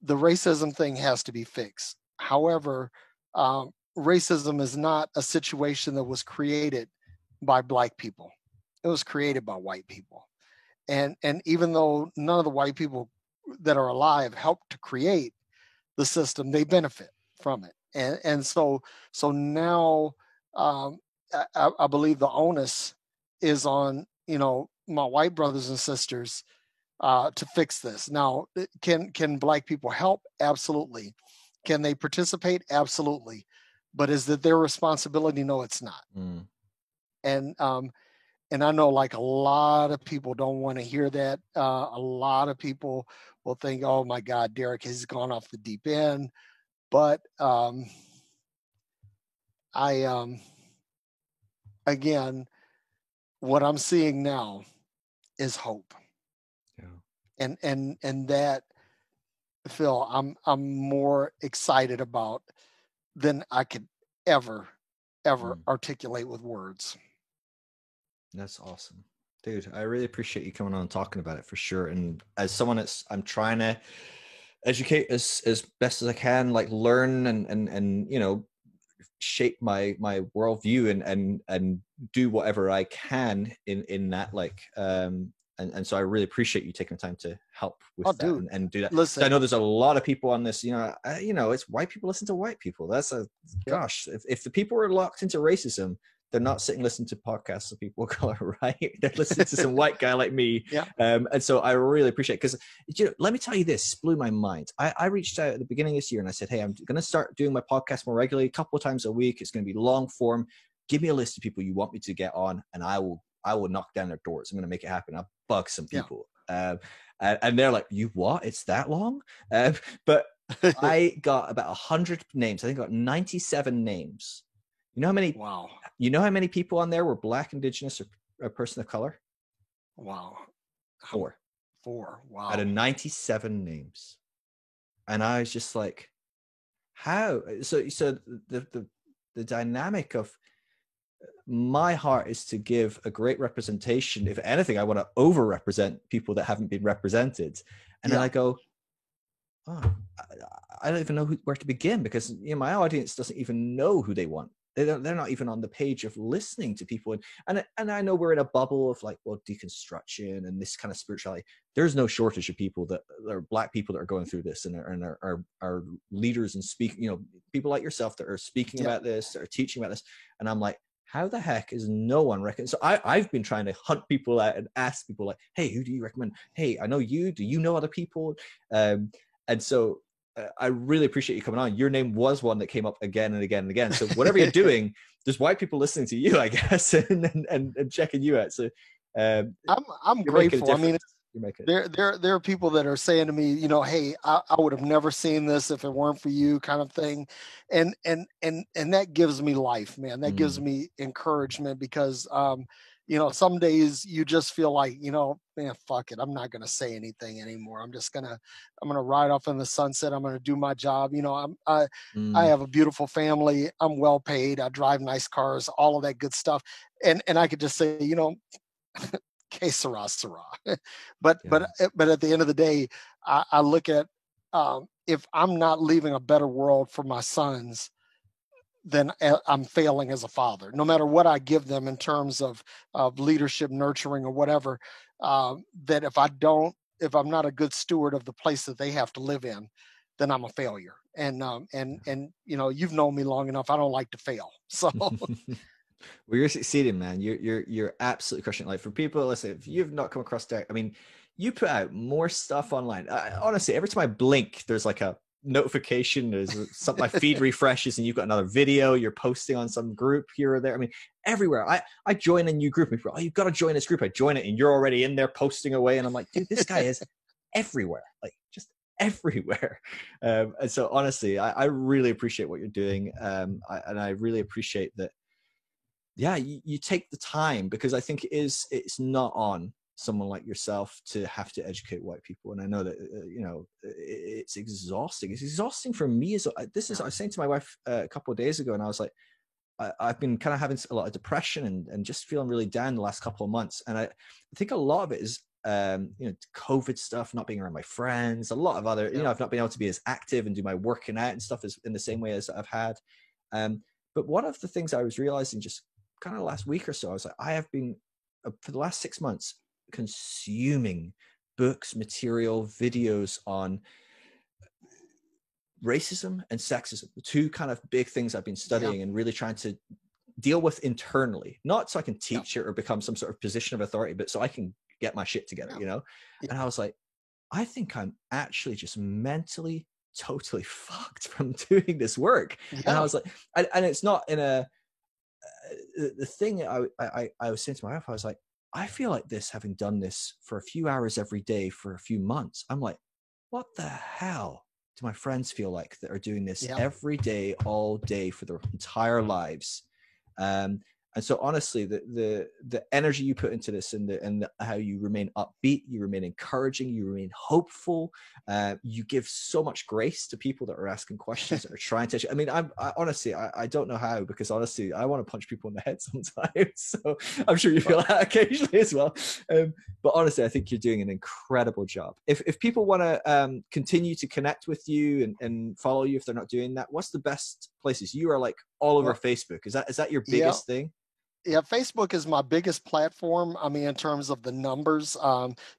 the racism thing has to be fixed. However, racism is not a situation that was created by Black people. It was created by white people. And even though none of the white people that are alive helped to create the system, they benefit from it. And so now I believe the onus is on, my white brothers and sisters to fix this. Now, can Black people help? Absolutely. Can they participate? Absolutely. But is it their responsibility? No, it's not. And I know, like, a lot of people don't want to hear that. A lot of people will think, oh my God, Derek has gone off the deep end. But again, what I'm seeing now is hope. Yeah. And that, Phil, I'm more excited about than I could ever articulate with words. That's awesome, dude. I really appreciate you coming on and talking about it, for sure. And as someone I'm trying to educate as best as I can, like learn and shape my worldview and do whatever I can in that, like and so I really appreciate you taking the time to help with that and do that. Listen, so I know there's a lot of people on this, it's white people listen to white people. That's gosh, if the people are locked into racism, they're not sitting listening to podcasts of people of color, right? They're listening to some white guy like me. Yeah. And so I really appreciate it, because let me tell you, this blew my mind. I reached out at the beginning of this year and I said, hey, I'm going to start doing my podcast more regularly, a couple of times a week. It's going to be long form. Give me a list of people you want me to get on, and I will knock down their doors. I'm going to make it happen. I'll bug some people. Yeah. And they're like, you what? It's that long? But I got about 100 names. I think I got 97 names. You know how many? Wow. You know how many people on there were Black, Indigenous, or a person of color? Wow. 4. Wow. Out of 97 names. And I was just like, how? So the dynamic of my heart is to give a great representation. If anything, I want to over-represent people that haven't been represented. And then I go, oh, I don't even know where to begin, because my audience doesn't even know who they want. They're not even on the page of listening to people. And I know we're in a bubble of, like, well, deconstruction and this kind of spirituality. There's no shortage of people that are Black people that are going through this and are leaders and speaking, people like yourself that are speaking about this, that are teaching about this. And I'm like, how the heck is no one recommend? So I've been trying to hunt people out and ask people, like, hey, who do you recommend? Hey, I know you. Do you know other people? And so I really appreciate you coming on. Your name was one that came up again and again and again. So whatever you're doing, there's white people listening to you, I guess, and checking you out. So I'm grateful. I mean, there are people that are saying to me, hey, I would have never seen this if it weren't for you, kind of thing. And that gives me life, man. That gives me encouragement, because some days you just feel like, man, fuck it. I'm not going to say anything anymore. I'm going to ride off in the sunset. I'm going to do my job. I have a beautiful family. I'm well paid. I drive nice cars, all of that good stuff. And I could just say, que sera, sera. But at the end of the day, I look at, if I'm not leaving a better world for my sons, then I'm failing as a father. No matter what I give them in terms of leadership, nurturing, or whatever, that if I'm not a good steward of the place that they have to live in, then I'm a failure. And you've known me long enough. I don't like to fail. So well, you're succeeding, man. You're absolutely crushing it. Like, for people, listen, if you've not come across Derek, I mean, you put out more stuff online. Honestly, every time I blink, there's like a notification. There's something, my feed refreshes, and you've got another video you're posting on some group here or there. I mean, everywhere. I join a new group, and people, you've got to join this group. I join it, and you're already in there posting away, and I'm like, dude, this guy is everywhere, like just everywhere. And so honestly, I really appreciate what you're doing, and I really appreciate that. Yeah, you take the time, because I think it's not on someone like yourself to have to educate white people. And I know that, it's exhausting. It's exhausting for me as well. I was saying to my wife a couple of days ago, and I was like, I've been kind of having a lot of depression and just feeling really down the last couple of months. And I think a lot of it is, COVID stuff, not being around my friends, a lot of other, I've not been able to be as active and do my working out and stuff as in the same way as I've had. But one of the things I was realizing just kind of last week or so, I was like, I have been for the last 6 months consuming books, material, videos on racism and sexism, the two kind of big things I've been studying and really trying to deal with internally, not so I can teach it or become some sort of position of authority, but so I can get my shit together, And I was like, I think I'm actually just mentally totally fucked from doing this work. And I was like, and it's not in the thing I was saying to my wife, I was like, I feel like this, having done this for a few hours every day for a few months, I'm like, what the hell do my friends feel like that are doing this every day, all day, for their entire lives? And so honestly, the energy you put into this, and how you remain upbeat, you remain encouraging, you remain hopeful, you give so much grace to people that are asking questions, that are trying to. I mean, I honestly don't know how, because honestly, I want to punch people in the head sometimes. So I'm sure you feel that occasionally as well. But honestly, I think you're doing an incredible job. If people want to continue to connect with you and follow you, if they're not doing that, what's the best places? You are like all over Facebook. Is that your biggest thing? Yeah, Facebook is my biggest platform. I mean, in terms of the numbers,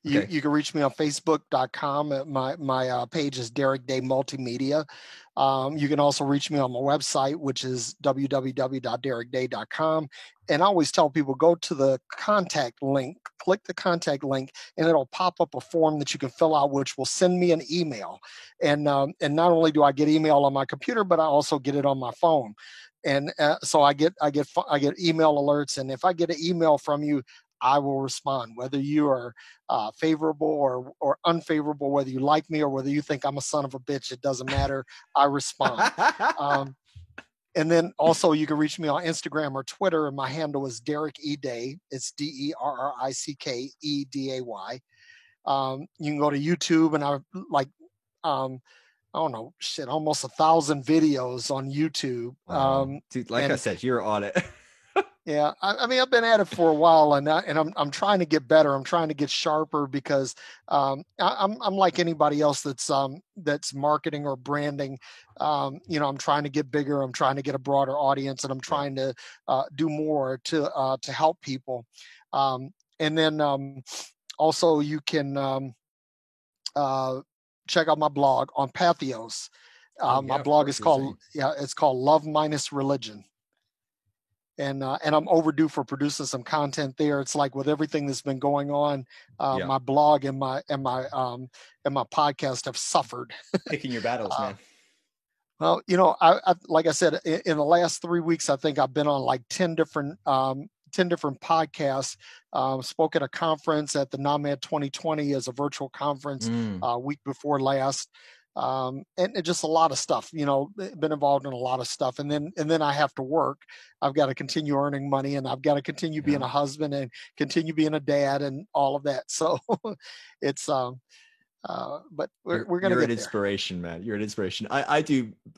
you can reach me on Facebook.com. My page is Derek Day Multimedia. You can also reach me on my website, which is www.derekday.com. And I always tell people, go to the contact link, click the contact link, and it'll pop up a form that you can fill out, which will send me an email. And not only do I get email on my computer, but I also get it on my phone. And so I get email alerts, and if I get an email from you, I will respond, whether you are favorable or unfavorable, whether you like me or whether you think I'm a son of a bitch. It doesn't matter. I respond. And then also you can reach me on Instagram or Twitter, and my handle is Derek E. Day. It's DERRICKEDAY. You can go to YouTube, and I don't know, almost 1,000 videos on YouTube. Dude, I said, you're on it. Yeah, I mean, I've been at it for a while, and I'm trying to get better. I'm trying to get sharper, because I'm like anybody else that's marketing or branding. I'm trying to get bigger. I'm trying to get a broader audience, and I'm trying to do more to help people. And then also you can check out my blog on Patheos. My blog is called Love Minus Religion. And I'm overdue for producing some content there. It's like with everything that's been going on, my blog and my podcast have suffered. Picking your battles, man. Well, I like I said, in the last 3 weeks, I think I've been on like 10 different podcasts. Spoke at a conference at the NAMED 2020 as a virtual conference week before last. And just a lot of stuff, been involved in a lot of stuff. And then I have to work. I've got to continue earning money, and I've got to continue being a husband and continue being a dad and all of that. So it's, but we're going to get You're an inspiration, man. You're an inspiration. I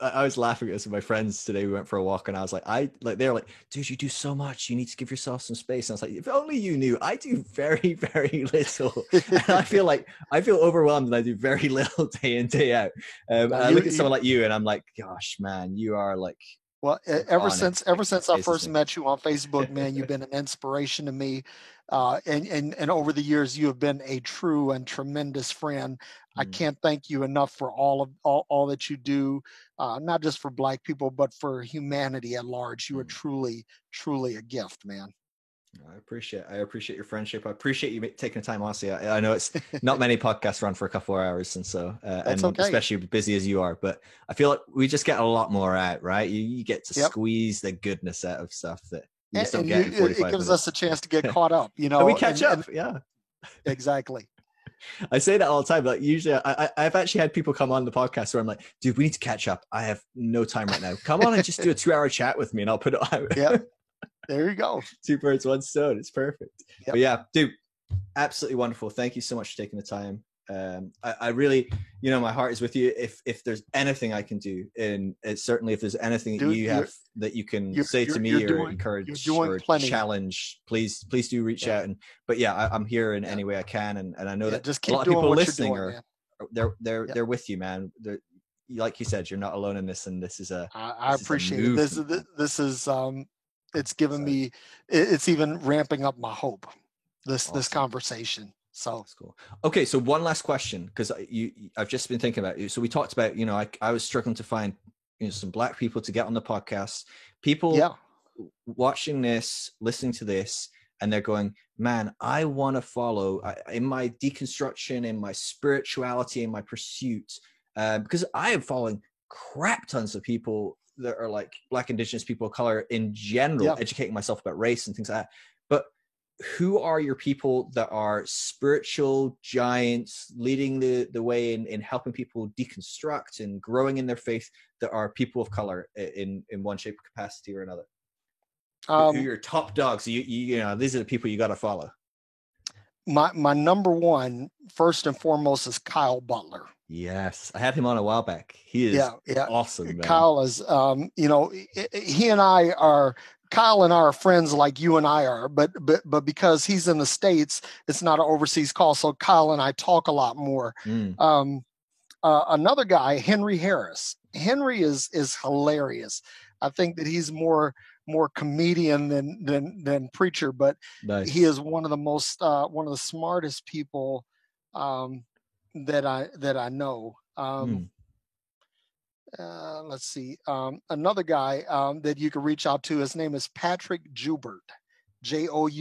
was laughing at this with my friends today. We went for a walk, and I was like, they're like, dude, you do so much. You need to give yourself some space. And I was like, if only you knew, I do very, very little. And I feel overwhelmed, and I do very little day in, day out. I look at someone like you, and I'm like, gosh, man, you are like, well, ever since I first met you on Facebook, man, you've been an inspiration to me. And over the years, you have been a true and tremendous friend. I can't thank you enough for all that you do, not just for Black people, but for humanity at large. You are truly, truly a gift, man. I appreciate your friendship. I appreciate you taking the time. Honestly, I know it's not many podcasts run for a couple of hours, and so That's and okay. especially busy as you are. But I feel like we just get a lot more out, right? You get to squeeze the goodness out of stuff that you just don't get in 45 It gives minutes. us a chance to get caught up, you know. And we catch up, yeah. Exactly. I say that all the time. Like usually, I've actually had people come on the podcast where I'm like, "Dude, we need to catch up. I have no time right now. Come on and just do a 2-hour chat with me, and I'll put it out." Yeah. There you go. 2 birds, 1 stone. It's perfect. Yep. But yeah, dude, absolutely wonderful. Thank you so much for taking the time. I really, my heart is with you. If there's anything I can do, and it's certainly if there's anything that you have that you can say to me or encourage or challenge, please do reach out. But yeah, I'm here in any way I can, and I know that just a lot of people listening they're with you, man. Like you said, you're not alone in this, and this is I appreciate it. This is it's given me, it's even ramping up my hope, this conversation. So that's cool. Okay, so one last question, because I've just been thinking about you. So we talked about, I was struggling to find some Black people to get on the podcast. People watching this, listening to this, and they're going, man, I want to follow in my deconstruction, in my spirituality, in my pursuit, because I am following crap tons of people that are like Black, Indigenous people of color in general, educating myself about race and things like that. But who are your people that are spiritual giants leading the way in helping people deconstruct and growing in their faith, that are people of color in one shape or capacity or another? Who are your top dogs? These are the people you got to follow. My number one, first and foremost, is Kyle Butler. Yes, I had him on a while back. He is awesome, man. Kyle is, he and I are, Kyle and I are friends like you and I are, but because he's in the States, it's not an overseas call. So Kyle and I talk a lot more. Another guy, Henry Harris. Henry is hilarious. I think that he's more comedian than preacher, but he is one of the smartest people that I know. Let's see. Another guy that you can reach out to, his name is Patrick Joubert, Joubert.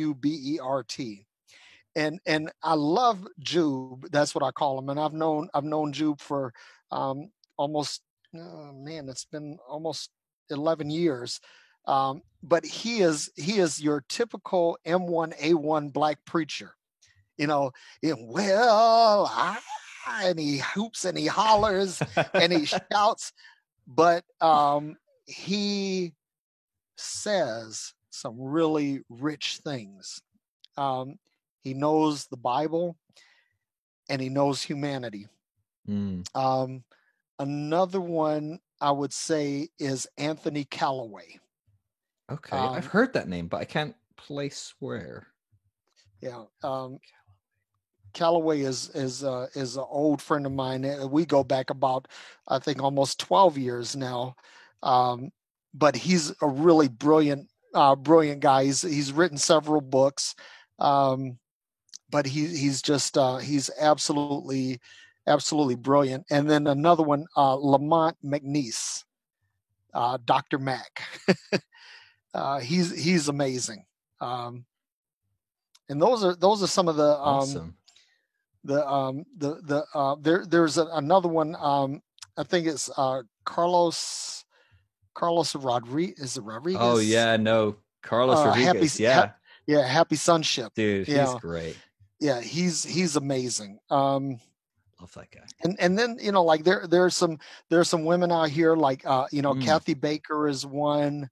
And I love Jube. That's what I call him. And I've known Jube for it's been almost 11 years. But he is your typical M1A1 Black preacher, and he hoops and he hollers and he shouts, but he says some really rich things. He knows the Bible and he knows humanity. Another one I would say is Anthony Callaway. Okay, I've heard that name, but I can't place where. Yeah, Callaway is an old friend of mine. We go back about, I think, almost 12 years now. But he's a really brilliant guy. He's written several books, but he's absolutely brilliant. And then another one, Lamont McNeese, Dr. Mac. He's amazing. And those are some of the awesome. There's another one. I think it's Carlos Rodriguez. Is it Rodriguez? Oh yeah, no, Carlos Rodriguez. Happy Sonship, dude. He's great. Yeah, he's amazing. Love that guy. And then like there's some women out here like Kathy Baker is one.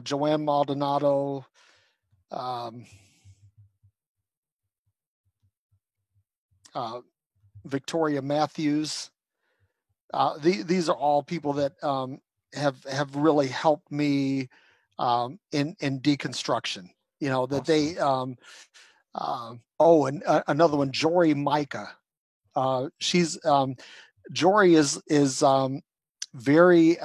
Joanne Maldonado. Victoria Matthews. These are all people that have really helped me in deconstruction. That awesome. And another one, Jory Micah. She's Jory is very.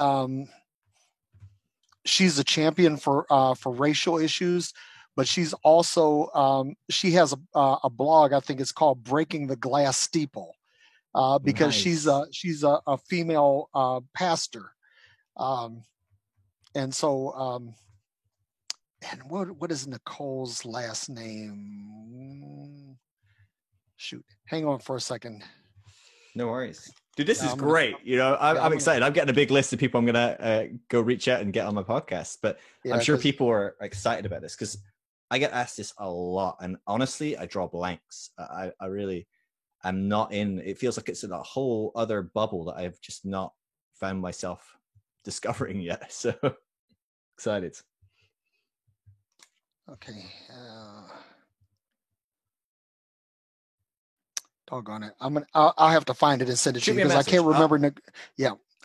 She's a champion for racial issues, but she's also she has a blog. I think it's called Breaking the Glass Steeple, because Nice. she's a female pastor, and so and what is Nicole's last name? Shoot, hang on for a second. No worries. Dude, this is great. You know, I'm excited. I'm getting a big list of people I'm going to go reach out and get on my podcast. But I'm sure people are excited about this because I get asked this a lot. And honestly, I draw blanks. I really am not in. It feels like it's in a whole other bubble that I've just not found myself discovering yet. So excited. Okay. Doggone it! I'll have to find it and send it to you because I can't remember.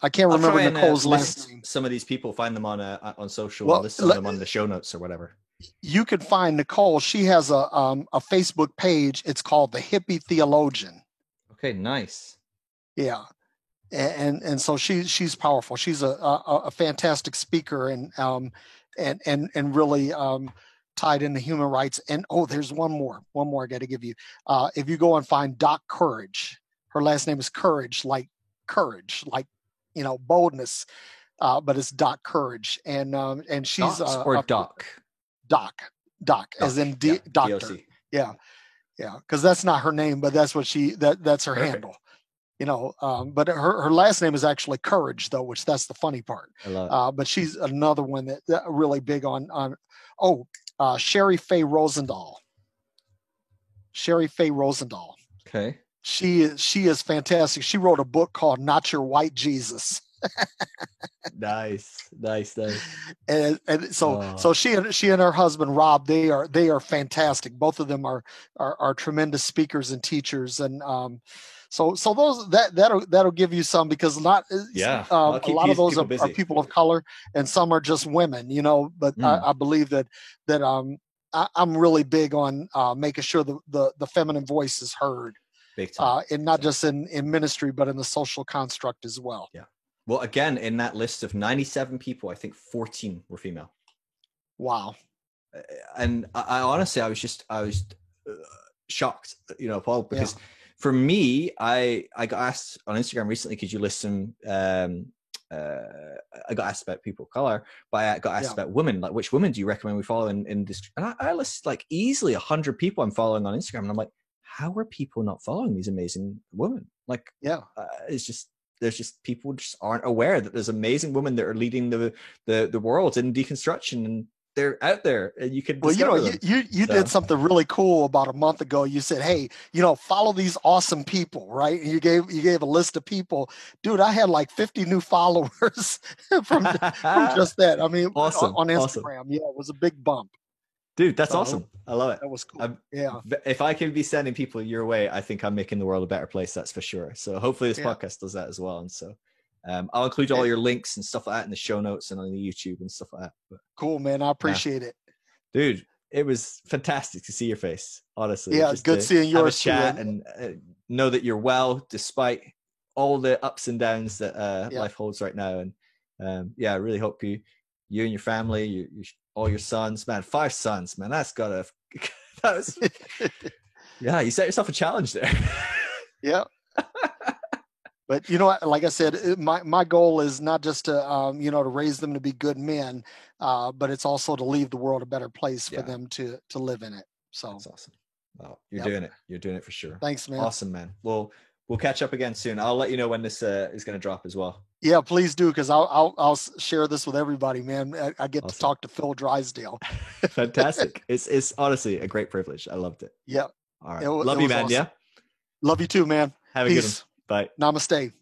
I can't remember Nicole's last name. Some of these people, find them on social. Well, list them on the show notes or whatever. You can find Nicole. She has a Facebook page. It's called The Hippie Theologian. Okay, nice. Yeah, and so she's powerful. She's a fantastic speaker and really tied into human rights. And there's one more I got to give you. If you go and find Doc Courage, her last name is Courage, like courage, like boldness, but it's Doc Courage, and she's Doc, as in doctor. DOC. Yeah, because that's not her name, but that's what that's her handle. But her last name is actually Courage, though, which that's the funny part. I love it. But she's another one that really big on. Sherry Faye Rosendahl. Sherry Faye Rosendahl. Okay. She is fantastic. She wrote a book called Not Your White Jesus. Nice. And so she and her husband Rob, they are fantastic. Both of them are tremendous speakers and teachers, and so those that'll give you some, because a lot of those are people of color and some are just women, but I believe that I'm really big on making sure the feminine voice is heard, big time. And not just in ministry but in the social construct as well. Yeah. Well, again, in that list of 97 people, I think 14 were female. Wow. And I honestly, I was shocked, Paul, because for me, I got asked on Instagram recently, could you list some, I got asked about people of color, but I got asked about women, like which women do you recommend we follow in this? And I list like easily 100 people I'm following on Instagram. And I'm like, how are people not following these amazing women? Like, there's just people just aren't aware that there's amazing women that are leading the world in deconstruction, and they're out there, and you can discover them. You did something really cool about a month ago. You said, hey, follow these awesome people, right? And you gave a list of people. Dude, I had like 50 new followers from just that. I mean, awesome. On Instagram. Awesome. Yeah, it was a big bump. Dude, that's awesome. I love it. That was cool. If I can be sending people your way, I think I'm making the world a better place. That's for sure. So hopefully this podcast does that as well. And so I'll include all your links and stuff like that in the show notes and on the YouTube and stuff like that. But, cool, man. I appreciate it. Dude, it was fantastic to see your face, honestly. Yeah, good seeing yours. Chat and know that you're well despite all the ups and downs that life holds right now. And I really hope you and your family, all your sons, man, 5 sons, man, you set yourself a challenge there. Yeah. But like I said, my goal is not just to to raise them to be good men, but it's also to leave the world a better place for them to live in it. So that's awesome. Well, you're doing it. You're doing it for sure. Thanks, man. Awesome, man. Well, we'll catch up again soon. I'll let you know when this is going to drop as well. Yeah, please do, because I'll share this with everybody, man. I get to talk to Phil Drysdale. Fantastic. It's honestly a great privilege. I loved it. Yeah. All right. Love you, man. Awesome. Yeah. Love you too, man. Have a good one. Bye. Namaste.